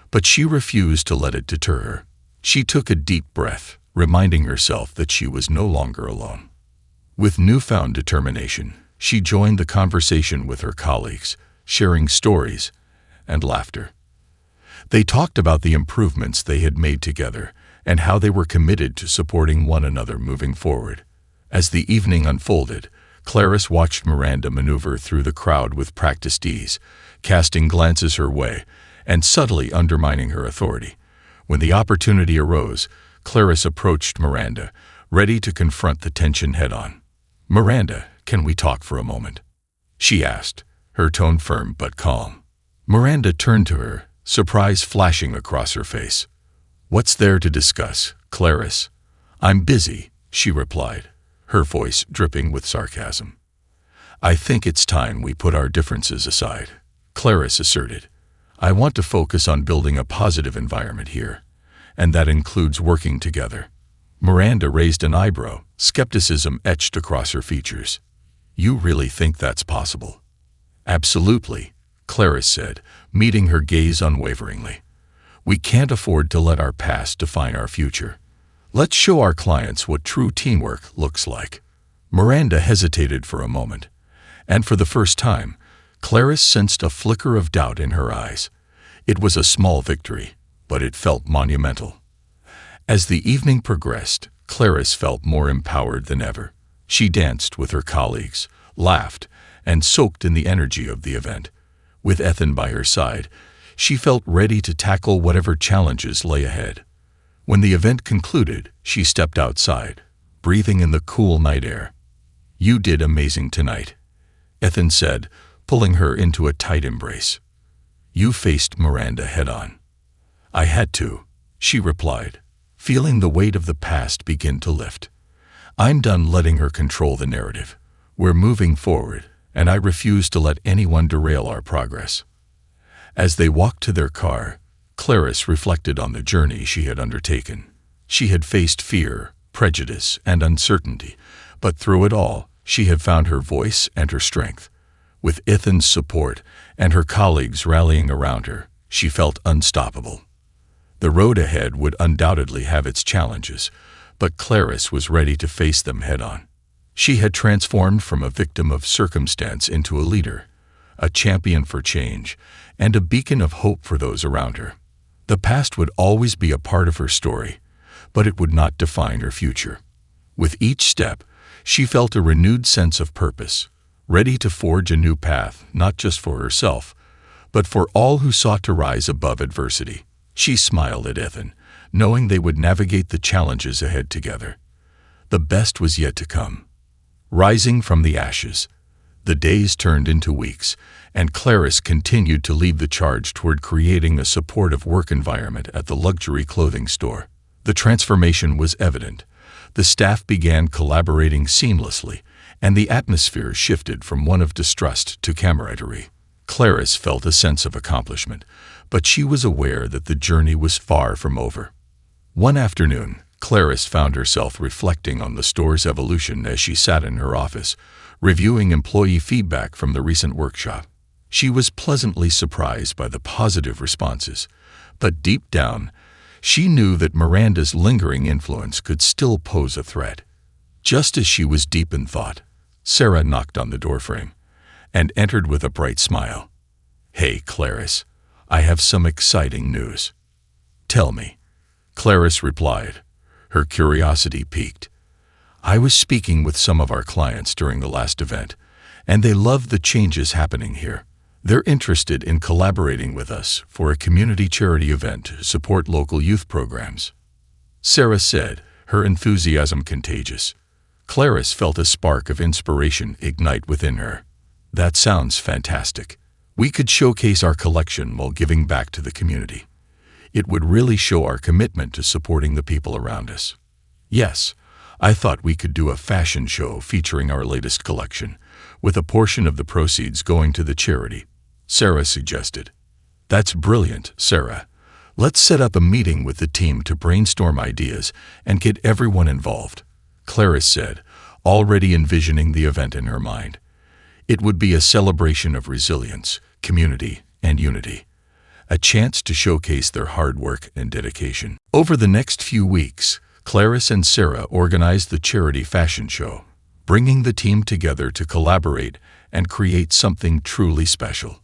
But she refused to let it deter her. She took a deep breath, reminding herself that she was no longer alone. With newfound determination, she joined the conversation with her colleagues, sharing stories and laughter. They talked about the improvements they had made together and how they were committed to supporting one another moving forward. As the evening unfolded, Clarice watched Miranda maneuver through the crowd with practiced ease, casting glances her way and subtly undermining her authority. When the opportunity arose, Clarice approached Miranda, ready to confront the tension head-on. "Miranda, can we talk for a moment?" she asked, her tone firm but calm. Miranda turned to her, surprise flashing across her face. "What's there to discuss, Clarice?" "I'm busy," she replied, her voice dripping with sarcasm. "I think it's time we put our differences aside," Clarice asserted. "I want to focus on building a positive environment here, and that includes working together." Miranda raised an eyebrow, skepticism etched across her features. "You really think that's possible?" "Absolutely," Clarice said, meeting her gaze unwaveringly. "We can't afford to let our past define our future. Let's show our clients what true teamwork looks like." Miranda hesitated for a moment, and for the first time, Clarice sensed a flicker of doubt in her eyes. It was a small victory, but it felt monumental. As the evening progressed, Clarice felt more empowered than ever. She danced with her colleagues, laughed, and soaked in the energy of the event. With Ethan by her side, she felt ready to tackle whatever challenges lay ahead. When the event concluded, she stepped outside, breathing in the cool night air. "You did amazing tonight," Ethan said, pulling her into a tight embrace. "You faced Miranda head-on." "I had to," she replied, feeling the weight of the past begin to lift. "I'm done letting her control the narrative. We're moving forward, and I refuse to let anyone derail our progress." As they walked to their car, Clarice reflected on the journey she had undertaken. She had faced fear, prejudice, and uncertainty, but through it all, she had found her voice and her strength. With Ethan's support and her colleagues rallying around her, she felt unstoppable. The road ahead would undoubtedly have its challenges, but Clarice was ready to face them head-on. She had transformed from a victim of circumstance into a leader, a champion for change, and a beacon of hope for those around her. The past would always be a part of her story, but it would not define her future. With each step, she felt a renewed sense of purpose, ready to forge a new path not just for herself, but for all who sought to rise above adversity. She smiled at Ethan, knowing they would navigate the challenges ahead together. The best was yet to come. Rising from the ashes, the days turned into weeks, and Clarice continued to lead the charge toward creating a supportive work environment at the luxury clothing store. The transformation was evident. The staff began collaborating seamlessly, and the atmosphere shifted from one of distrust to camaraderie. Clarice felt a sense of accomplishment, but she was aware that the journey was far from over. One afternoon, Clarice found herself reflecting on the store's evolution as she sat in her office, reviewing employee feedback from the recent workshop. She was pleasantly surprised by the positive responses, but deep down, she knew that Miranda's lingering influence could still pose a threat. Just as she was deep in thought, Sarah knocked on the doorframe and entered with a bright smile. "Hey, Clarice, I have some exciting news." "Tell me," Clarice replied, her curiosity piqued. "I was speaking with some of our clients during the last event, and they love the changes happening here. They're interested in collaborating with us for a community charity event to support local youth programs." Sarah said, her enthusiasm contagious. Clarice felt a spark of inspiration ignite within her. "That sounds fantastic. We could showcase our collection while giving back to the community. It would really show our commitment to supporting the people around us." "Yes, I thought we could do a fashion show featuring our latest collection, with a portion of the proceeds going to the charity," Sarah suggested. "That's brilliant, Sarah. Let's set up a meeting with the team to brainstorm ideas and get everyone involved," Clarice said, already envisioning the event in her mind. It would be a celebration of resilience, community, and unity, a chance to showcase their hard work and dedication. Over the next few weeks, Clarice and Sarah organized the charity fashion show, bringing the team together to collaborate and create something truly special.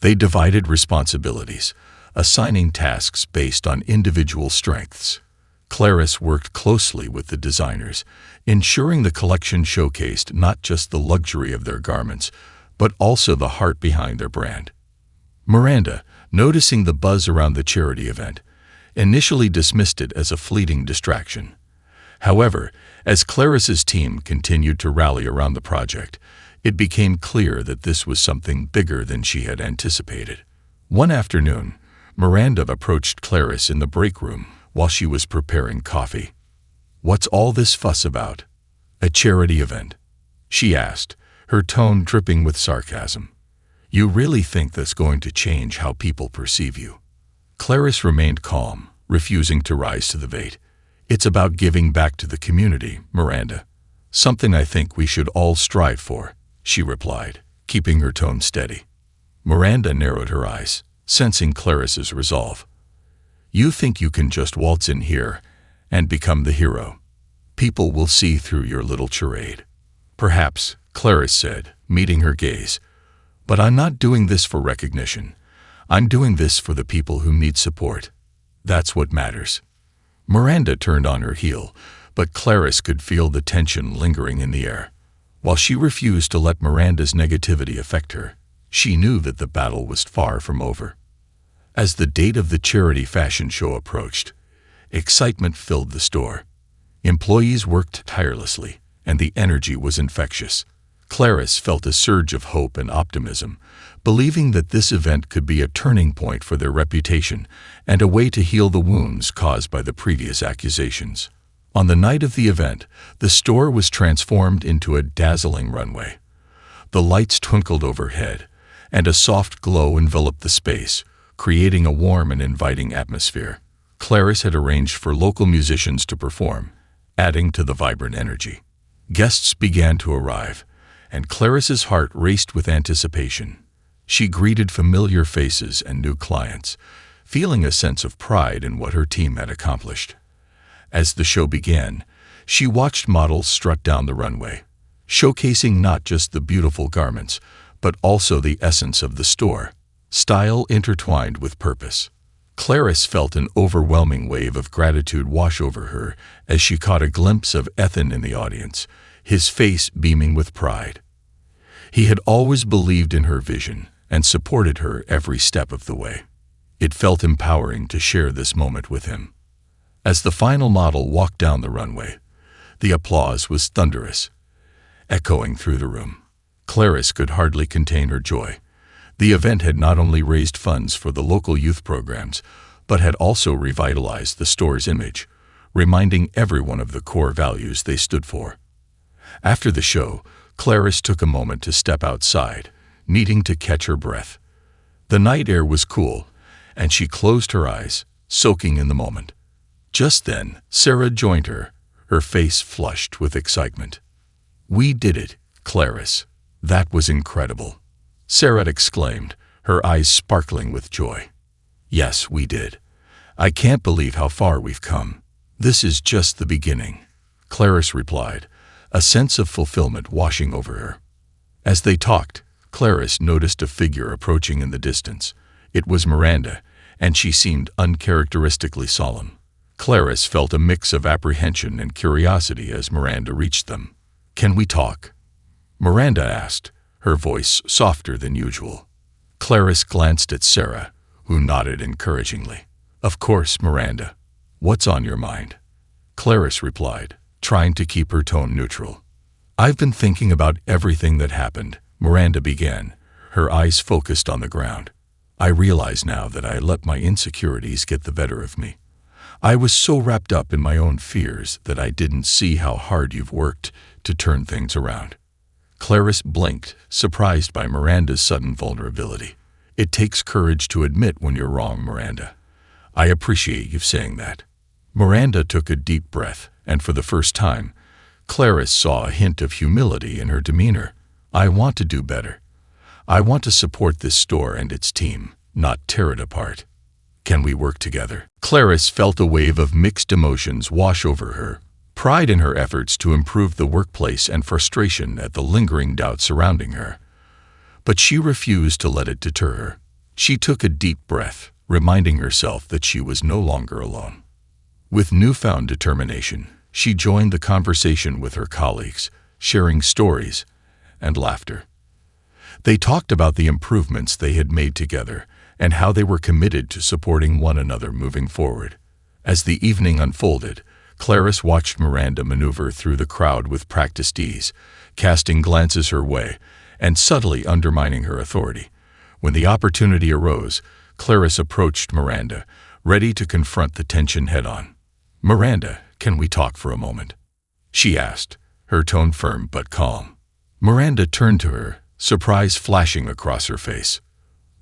They divided responsibilities, assigning tasks based on individual strengths. Clarice worked closely with the designers, ensuring the collection showcased not just the luxury of their garments, but also the heart behind their brand. Miranda, noticing the buzz around the charity event, initially dismissed it as a fleeting distraction. However, as Clarice's team continued to rally around the project, it became clear that this was something bigger than she had anticipated. One afternoon, Miranda approached Clarice in the break room while she was preparing coffee. "What's all this fuss about?" "A charity event," she asked, her tone dripping with sarcasm. "You really think that's going to change how people perceive you?" Clarice remained calm, refusing to rise to the bait. "It's about giving back to the community, Miranda. Something I think we should all strive for," she replied, keeping her tone steady. Miranda narrowed her eyes, sensing Clarice's resolve. "You think you can just waltz in here and become the hero? People will see through your little charade." "Perhaps," Clarice said, meeting her gaze. "But I'm not doing this for recognition. I'm doing this for the people who need support. That's what matters." Miranda turned on her heel, but Clarice could feel the tension lingering in the air. While she refused to let Miranda's negativity affect her, she knew that the battle was far from over. As the date of the charity fashion show approached, excitement filled the store. Employees worked tirelessly, and the energy was infectious. Clarice felt a surge of hope and optimism, believing that this event could be a turning point for their reputation and a way to heal the wounds caused by the previous accusations. On the night of the event, the store was transformed into a dazzling runway. The lights twinkled overhead, and a soft glow enveloped the space, creating a warm and inviting atmosphere. Clarice had arranged for local musicians to perform, adding to the vibrant energy. Guests began to arrive, and Clarice's heart raced with anticipation. She greeted familiar faces and new clients, feeling a sense of pride in what her team had accomplished. As the show began, she watched models strut down the runway, showcasing not just the beautiful garments, but also the essence of the store, style intertwined with purpose. Clarice felt an overwhelming wave of gratitude wash over her as she caught a glimpse of Ethan in the audience, his face beaming with pride. He had always believed in her vision and supported her every step of the way. It felt empowering to share this moment with him. As the final model walked down the runway, the applause was thunderous, echoing through the room. Clarice could hardly contain her joy. The event had not only raised funds for the local youth programs, but had also revitalized the store's image, reminding everyone of the core values they stood for. After the show, Clarice took a moment to step outside, needing to catch her breath. The night air was cool, and she closed her eyes, soaking in the moment. Just then, Sarah joined her, her face flushed with excitement. "We did it, Clarice. That was incredible," Sarah exclaimed, her eyes sparkling with joy. "Yes, we did. I can't believe how far we've come. This is just the beginning," Clarice replied, a sense of fulfillment washing over her. As they talked, Clarice noticed a figure approaching in the distance. It was Miranda, and she seemed uncharacteristically solemn. Clarice felt a mix of apprehension and curiosity as Miranda reached them. "Can we talk?" Miranda asked, her voice softer than usual. Clarice glanced at Sarah, who nodded encouragingly. "Of course, Miranda. What's on your mind?" Clarice replied, trying to keep her tone neutral. "I've been thinking about everything that happened," Miranda began, her eyes focused on the ground. "I realize now that I let my insecurities get the better of me. I was so wrapped up in my own fears that I didn't see how hard you've worked to turn things around." Clarice blinked, surprised by Miranda's sudden vulnerability. "It takes courage to admit when you're wrong, Miranda. I appreciate you saying that." Miranda took a deep breath, and for the first time, Clarice saw a hint of humility in her demeanor. "I want to do better. I want to support this store and its team, not tear it apart. Can we work together?" Clarice felt a wave of mixed emotions wash over her, pride in her efforts to improve the workplace and frustration at the lingering doubt surrounding her. But she refused to let it deter her. She took a deep breath, reminding herself that she was no longer alone. With newfound determination, she joined the conversation with her colleagues, sharing stories and laughter. They talked about the improvements they had made together and how they were committed to supporting one another moving forward. As the evening unfolded, Clarice watched Miranda maneuver through the crowd with practiced ease, casting glances her way and subtly undermining her authority. When the opportunity arose, Clarice approached Miranda, ready to confront the tension head-on. "Miranda, can we talk for a moment?" she asked, her tone firm but calm. Miranda turned to her, surprise flashing across her face.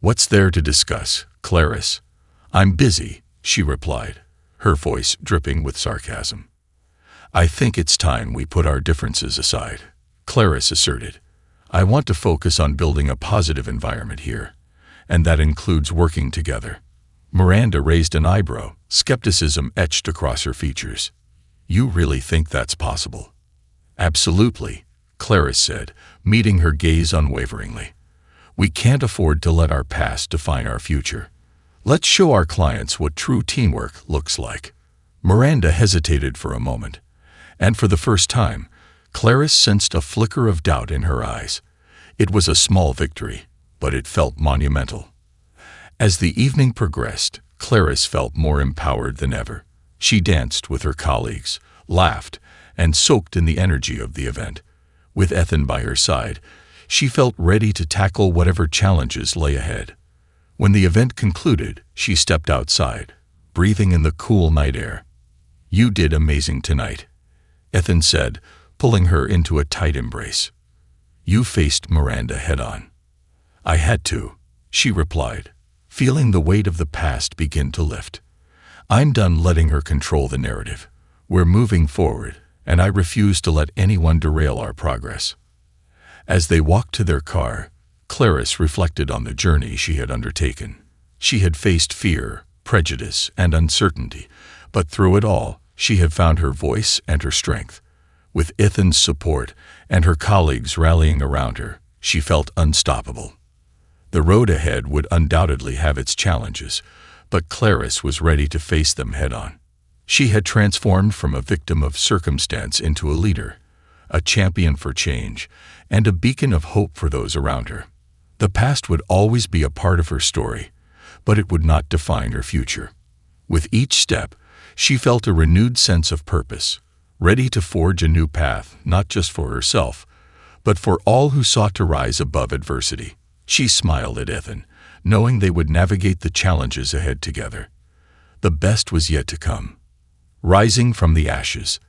"What's there to discuss, Clarice?" "I'm busy," she replied, her voice dripping with sarcasm. "I think it's time we put our differences aside," Clarice asserted. "I want to focus on building a positive environment here, and that includes working together." Miranda raised an eyebrow, skepticism etched across her features. "You really think that's possible?" "Absolutely," Clarice said, meeting her gaze unwaveringly. "We can't afford to let our past define our future. Let's show our clients what true teamwork looks like." Miranda hesitated for a moment, and for the first time, Clarice sensed a flicker of doubt in her eyes. It was a small victory, but it felt monumental. As the evening progressed, Clarice felt more empowered than ever. She danced with her colleagues, laughed, and soaked in the energy of the event. With Ethan by her side, she felt ready to tackle whatever challenges lay ahead. When the event concluded, she stepped outside, breathing in the cool night air. "You did amazing tonight," Ethan said, pulling her into a tight embrace. "You faced Miranda head-on." "I had to," she replied, feeling the weight of the past begin to lift. "I'm done letting her control the narrative. We're moving forward, and I refuse to let anyone derail our progress." As they walked to their car, Clarice reflected on the journey she had undertaken. She had faced fear, prejudice, and uncertainty, but through it all, she had found her voice and her strength. With Ethan's support and her colleagues rallying around her, she felt unstoppable. The road ahead would undoubtedly have its challenges, but Clarice was ready to face them head-on. She had transformed from a victim of circumstance into a leader, a champion for change, and a beacon of hope for those around her. The past would always be a part of her story, but it would not define her future. With each step, she felt a renewed sense of purpose, ready to forge a new path not just for herself, but for all who sought to rise above adversity. She smiled at Ethan, knowing they would navigate the challenges ahead together. The best was yet to come. Rising from the ashes,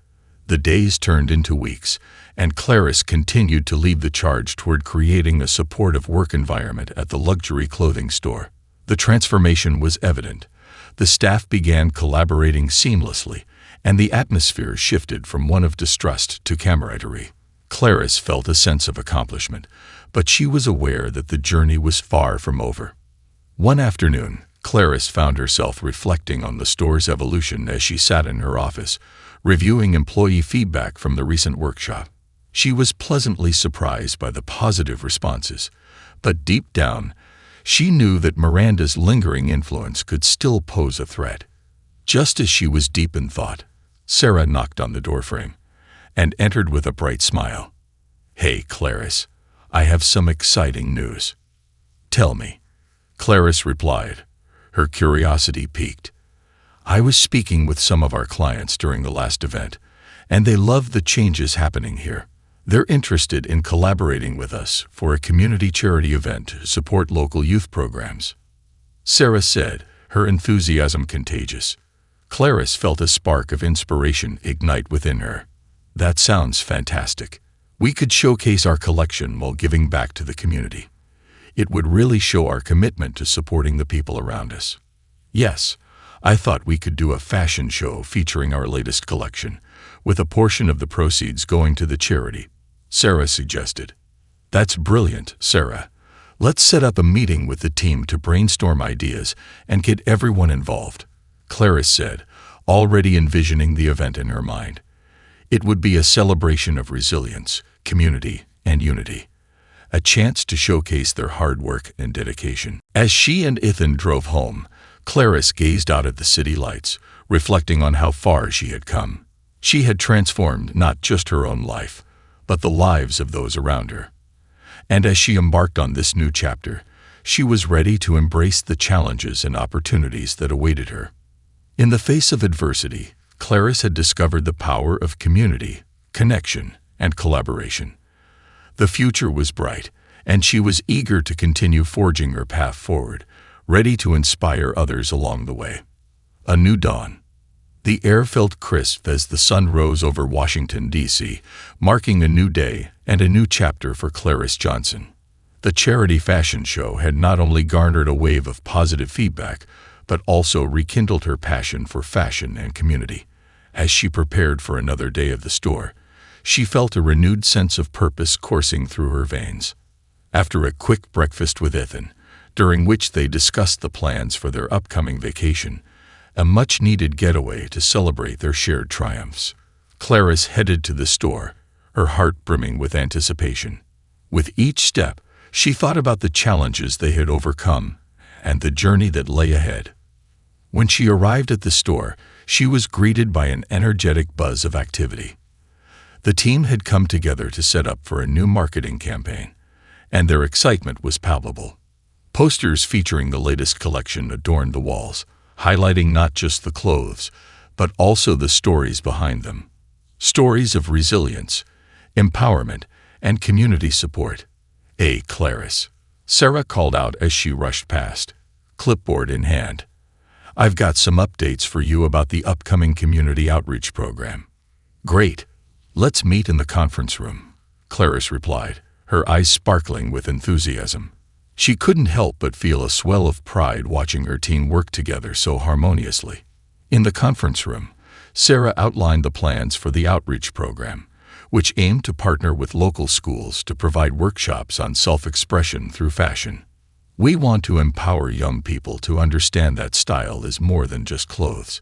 the days turned into weeks, and Clarice continued to lead the charge toward creating a supportive work environment at the luxury clothing store. The transformation was evident. The staff began collaborating seamlessly, and the atmosphere shifted from one of distrust to camaraderie. Clarice felt a sense of accomplishment, but she was aware that the journey was far from over. One afternoon, Clarice found herself reflecting on the store's evolution as she sat in her office, reviewing employee feedback from the recent workshop. She was pleasantly surprised by the positive responses, but deep down, she knew that Miranda's lingering influence could still pose a threat. Just as she was deep in thought, Sarah knocked on the doorframe and entered with a bright smile. "Hey, Clarice, I have some exciting news." "Tell me," Clarice replied, her curiosity piqued. "I was speaking with some of our clients during the last event, and they love the changes happening here. They're interested in collaborating with us for a community charity event to support local youth programs," Sarah said, her enthusiasm contagious. Clarice felt a spark of inspiration ignite within her. "That sounds fantastic. We could showcase our collection while giving back to the community. It would really show our commitment to supporting the people around us." "Yes, I thought we could do a fashion show featuring our latest collection, with a portion of the proceeds going to the charity," Sarah suggested. "That's brilliant, Sarah. Let's set up a meeting with the team to brainstorm ideas and get everyone involved," Clarice said, already envisioning the event in her mind. It would be a celebration of resilience, community, and unity, a chance to showcase their hard work and dedication. As she and Ethan drove home, Clarice gazed out at the city lights, reflecting on how far she had come. She had transformed not just her own life, but the lives of those around her. And as she embarked on this new chapter, she was ready to embrace the challenges and opportunities that awaited her. In the face of adversity, Clarice had discovered the power of community, connection, and collaboration. The future was bright, and she was eager to continue forging her path forward, ready to inspire others along the way. A new dawn. The air felt crisp as the sun rose over Washington, D.C., marking a new day and a new chapter for Clarice Johnson. The charity fashion show had not only garnered a wave of positive feedback, but also rekindled her passion for fashion and community. As she prepared for another day of the store, she felt a renewed sense of purpose coursing through her veins. After a quick breakfast with Ethan, during which they discussed the plans for their upcoming vacation, a much-needed getaway to celebrate their shared triumphs, Clarice headed to the store, her heart brimming with anticipation. With each step, she thought about the challenges they had overcome and the journey that lay ahead. When she arrived at the store, she was greeted by an energetic buzz of activity. The team had come together to set up for a new marketing campaign, and their excitement was palpable. Posters featuring the latest collection adorned the walls, highlighting not just the clothes, but also the stories behind them. Stories of resilience, empowerment, and community support. "Hey, Clarice," Sarah called out as she rushed past, clipboard in hand. "I've got some updates for you about the upcoming community outreach program." "Great. Let's meet in the conference room," Clarice replied, her eyes sparkling with enthusiasm. She couldn't help but feel a swell of pride watching her team work together so harmoniously. In the conference room, Sarah outlined the plans for the outreach program, which aimed to partner with local schools to provide workshops on self-expression through fashion. "We want to empower young people to understand that style is more than just clothes.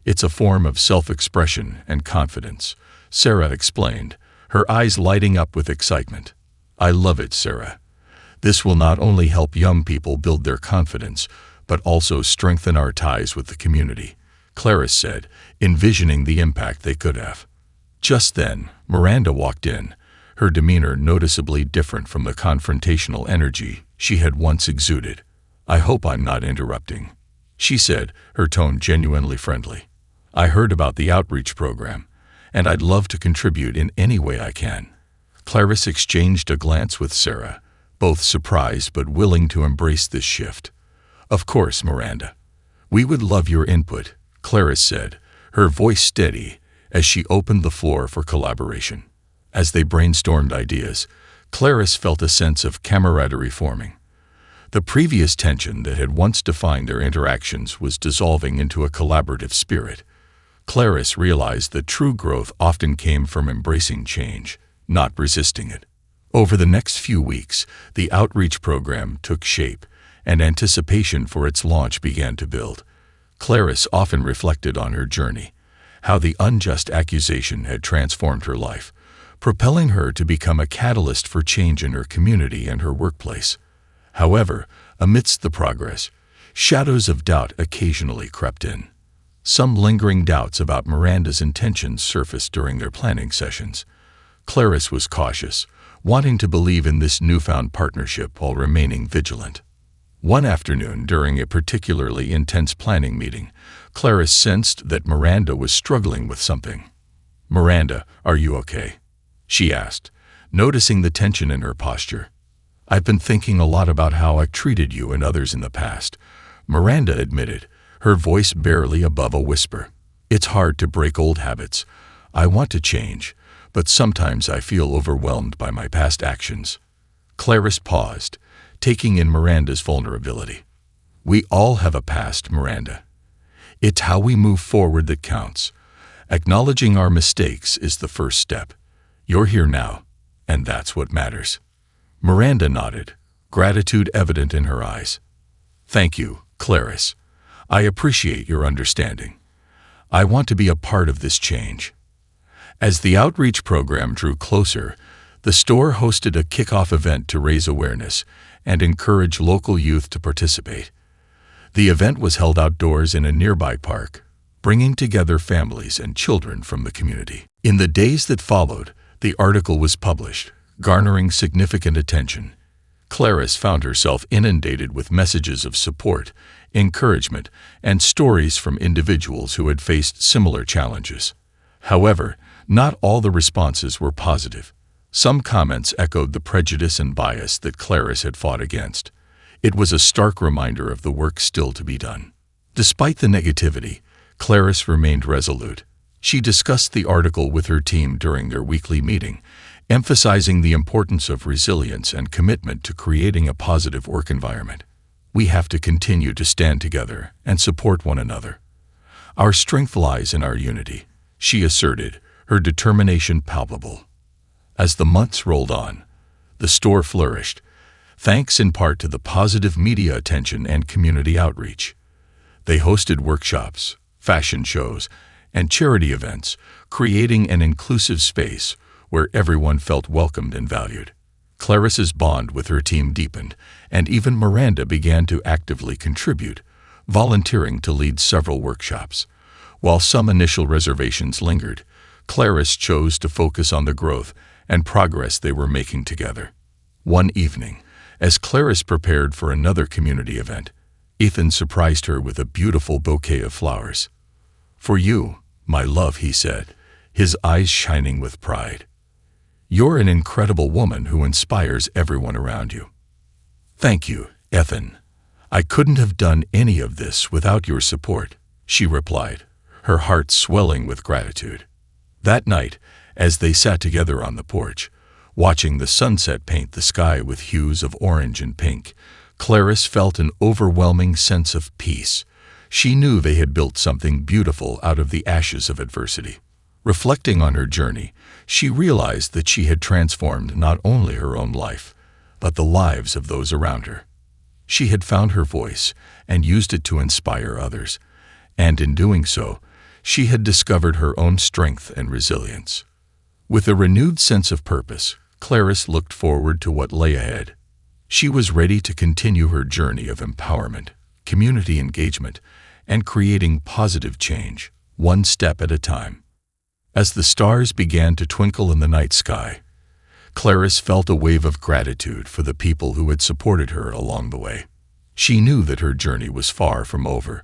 It's a form of self-expression and confidence," Sarah explained, her eyes lighting up with excitement. "I love it, Sarah. This will not only help young people build their confidence, but also strengthen our ties with the community," Clarice said, envisioning the impact they could have. Just then, Miranda walked in, her demeanor noticeably different from the confrontational energy she had once exuded. "I hope I'm not interrupting," she said, her tone genuinely friendly. "I heard about the outreach program, and I'd love to contribute in any way I can." Clarice exchanged a glance with Sarah, both surprised but willing to embrace this shift. "Of course, Miranda. We would love your input," Clarice said, her voice steady as she opened the floor for collaboration. As they brainstormed ideas, Clarice felt a sense of camaraderie forming. The previous tension that had once defined their interactions was dissolving into a collaborative spirit. Clarice realized that true growth often came from embracing change, not resisting it. Over the next few weeks, the outreach program took shape, and anticipation for its launch began to build. Clarice often reflected on her journey, how the unjust accusation had transformed her life, propelling her to become a catalyst for change in her community and her workplace. However, amidst the progress, shadows of doubt occasionally crept in. Some lingering doubts about Miranda's intentions surfaced during their planning sessions. Clarice was cautious, wanting to believe in this newfound partnership while remaining vigilant. One afternoon, during a particularly intense planning meeting, Clarice sensed that Miranda was struggling with something. "Miranda, are you okay?" she asked, noticing the tension in her posture. "I've been thinking a lot about how I've treated you and others in the past," Miranda admitted, her voice barely above a whisper. "It's hard to break old habits. I want to change, but sometimes I feel overwhelmed by my past actions." Clarice paused, taking in Miranda's vulnerability. "We all have a past, Miranda. It's how we move forward that counts. Acknowledging our mistakes is the first step. You're here now, and that's what matters." Miranda nodded, gratitude evident in her eyes. "Thank you, Clarice. I appreciate your understanding. I want to be a part of this change." As the outreach program drew closer, the store hosted a kickoff event to raise awareness and encourage local youth to participate. The event was held outdoors in a nearby park, bringing together families and children from the community. In the days that followed, the article was published, garnering significant attention. Clarice found herself inundated with messages of support, encouragement, and stories from individuals who had faced similar challenges. However, not all the responses were positive. Some comments echoed the prejudice and bias that Clarice had fought against. It was a stark reminder of the work still to be done. Despite the negativity, Clarice remained resolute. She discussed the article with her team during their weekly meeting, emphasizing the importance of resilience and commitment to creating a positive work environment. "We have to continue to stand together and support one another. Our strength lies in our unity," she asserted, her determination palpable. As the months rolled on, the store flourished, thanks in part to the positive media attention and community outreach. They hosted workshops, fashion shows, and charity events, creating an inclusive space where everyone felt welcomed and valued. Clarice's bond with her team deepened, and even Miranda began to actively contribute, volunteering to lead several workshops. While some initial reservations lingered, Clarice chose to focus on the growth and progress they were making together. One evening, as Clarice prepared for another community event, Ethan surprised her with a beautiful bouquet of flowers. "For you, my love," he said, his eyes shining with pride. "You're an incredible woman who inspires everyone around you." "Thank you, Ethan. I couldn't have done any of this without your support," she replied, her heart swelling with gratitude. That night, as they sat together on the porch, watching the sunset paint the sky with hues of orange and pink, Clarice felt an overwhelming sense of peace. She knew they had built something beautiful out of the ashes of adversity. Reflecting on her journey, she realized that she had transformed not only her own life, but the lives of those around her. She had found her voice and used it to inspire others, and in doing so, she had discovered her own strength and resilience. With a renewed sense of purpose, Clarice looked forward to what lay ahead. She was ready to continue her journey of empowerment, community engagement, and creating positive change, one step at a time. As the stars began to twinkle in the night sky, Clarice felt a wave of gratitude for the people who had supported her along the way. She knew that her journey was far from over,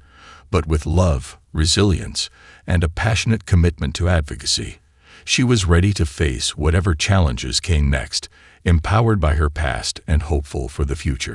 but with love, resilience, and a passionate commitment to advocacy, she was ready to face whatever challenges came next, empowered by her past and hopeful for the future.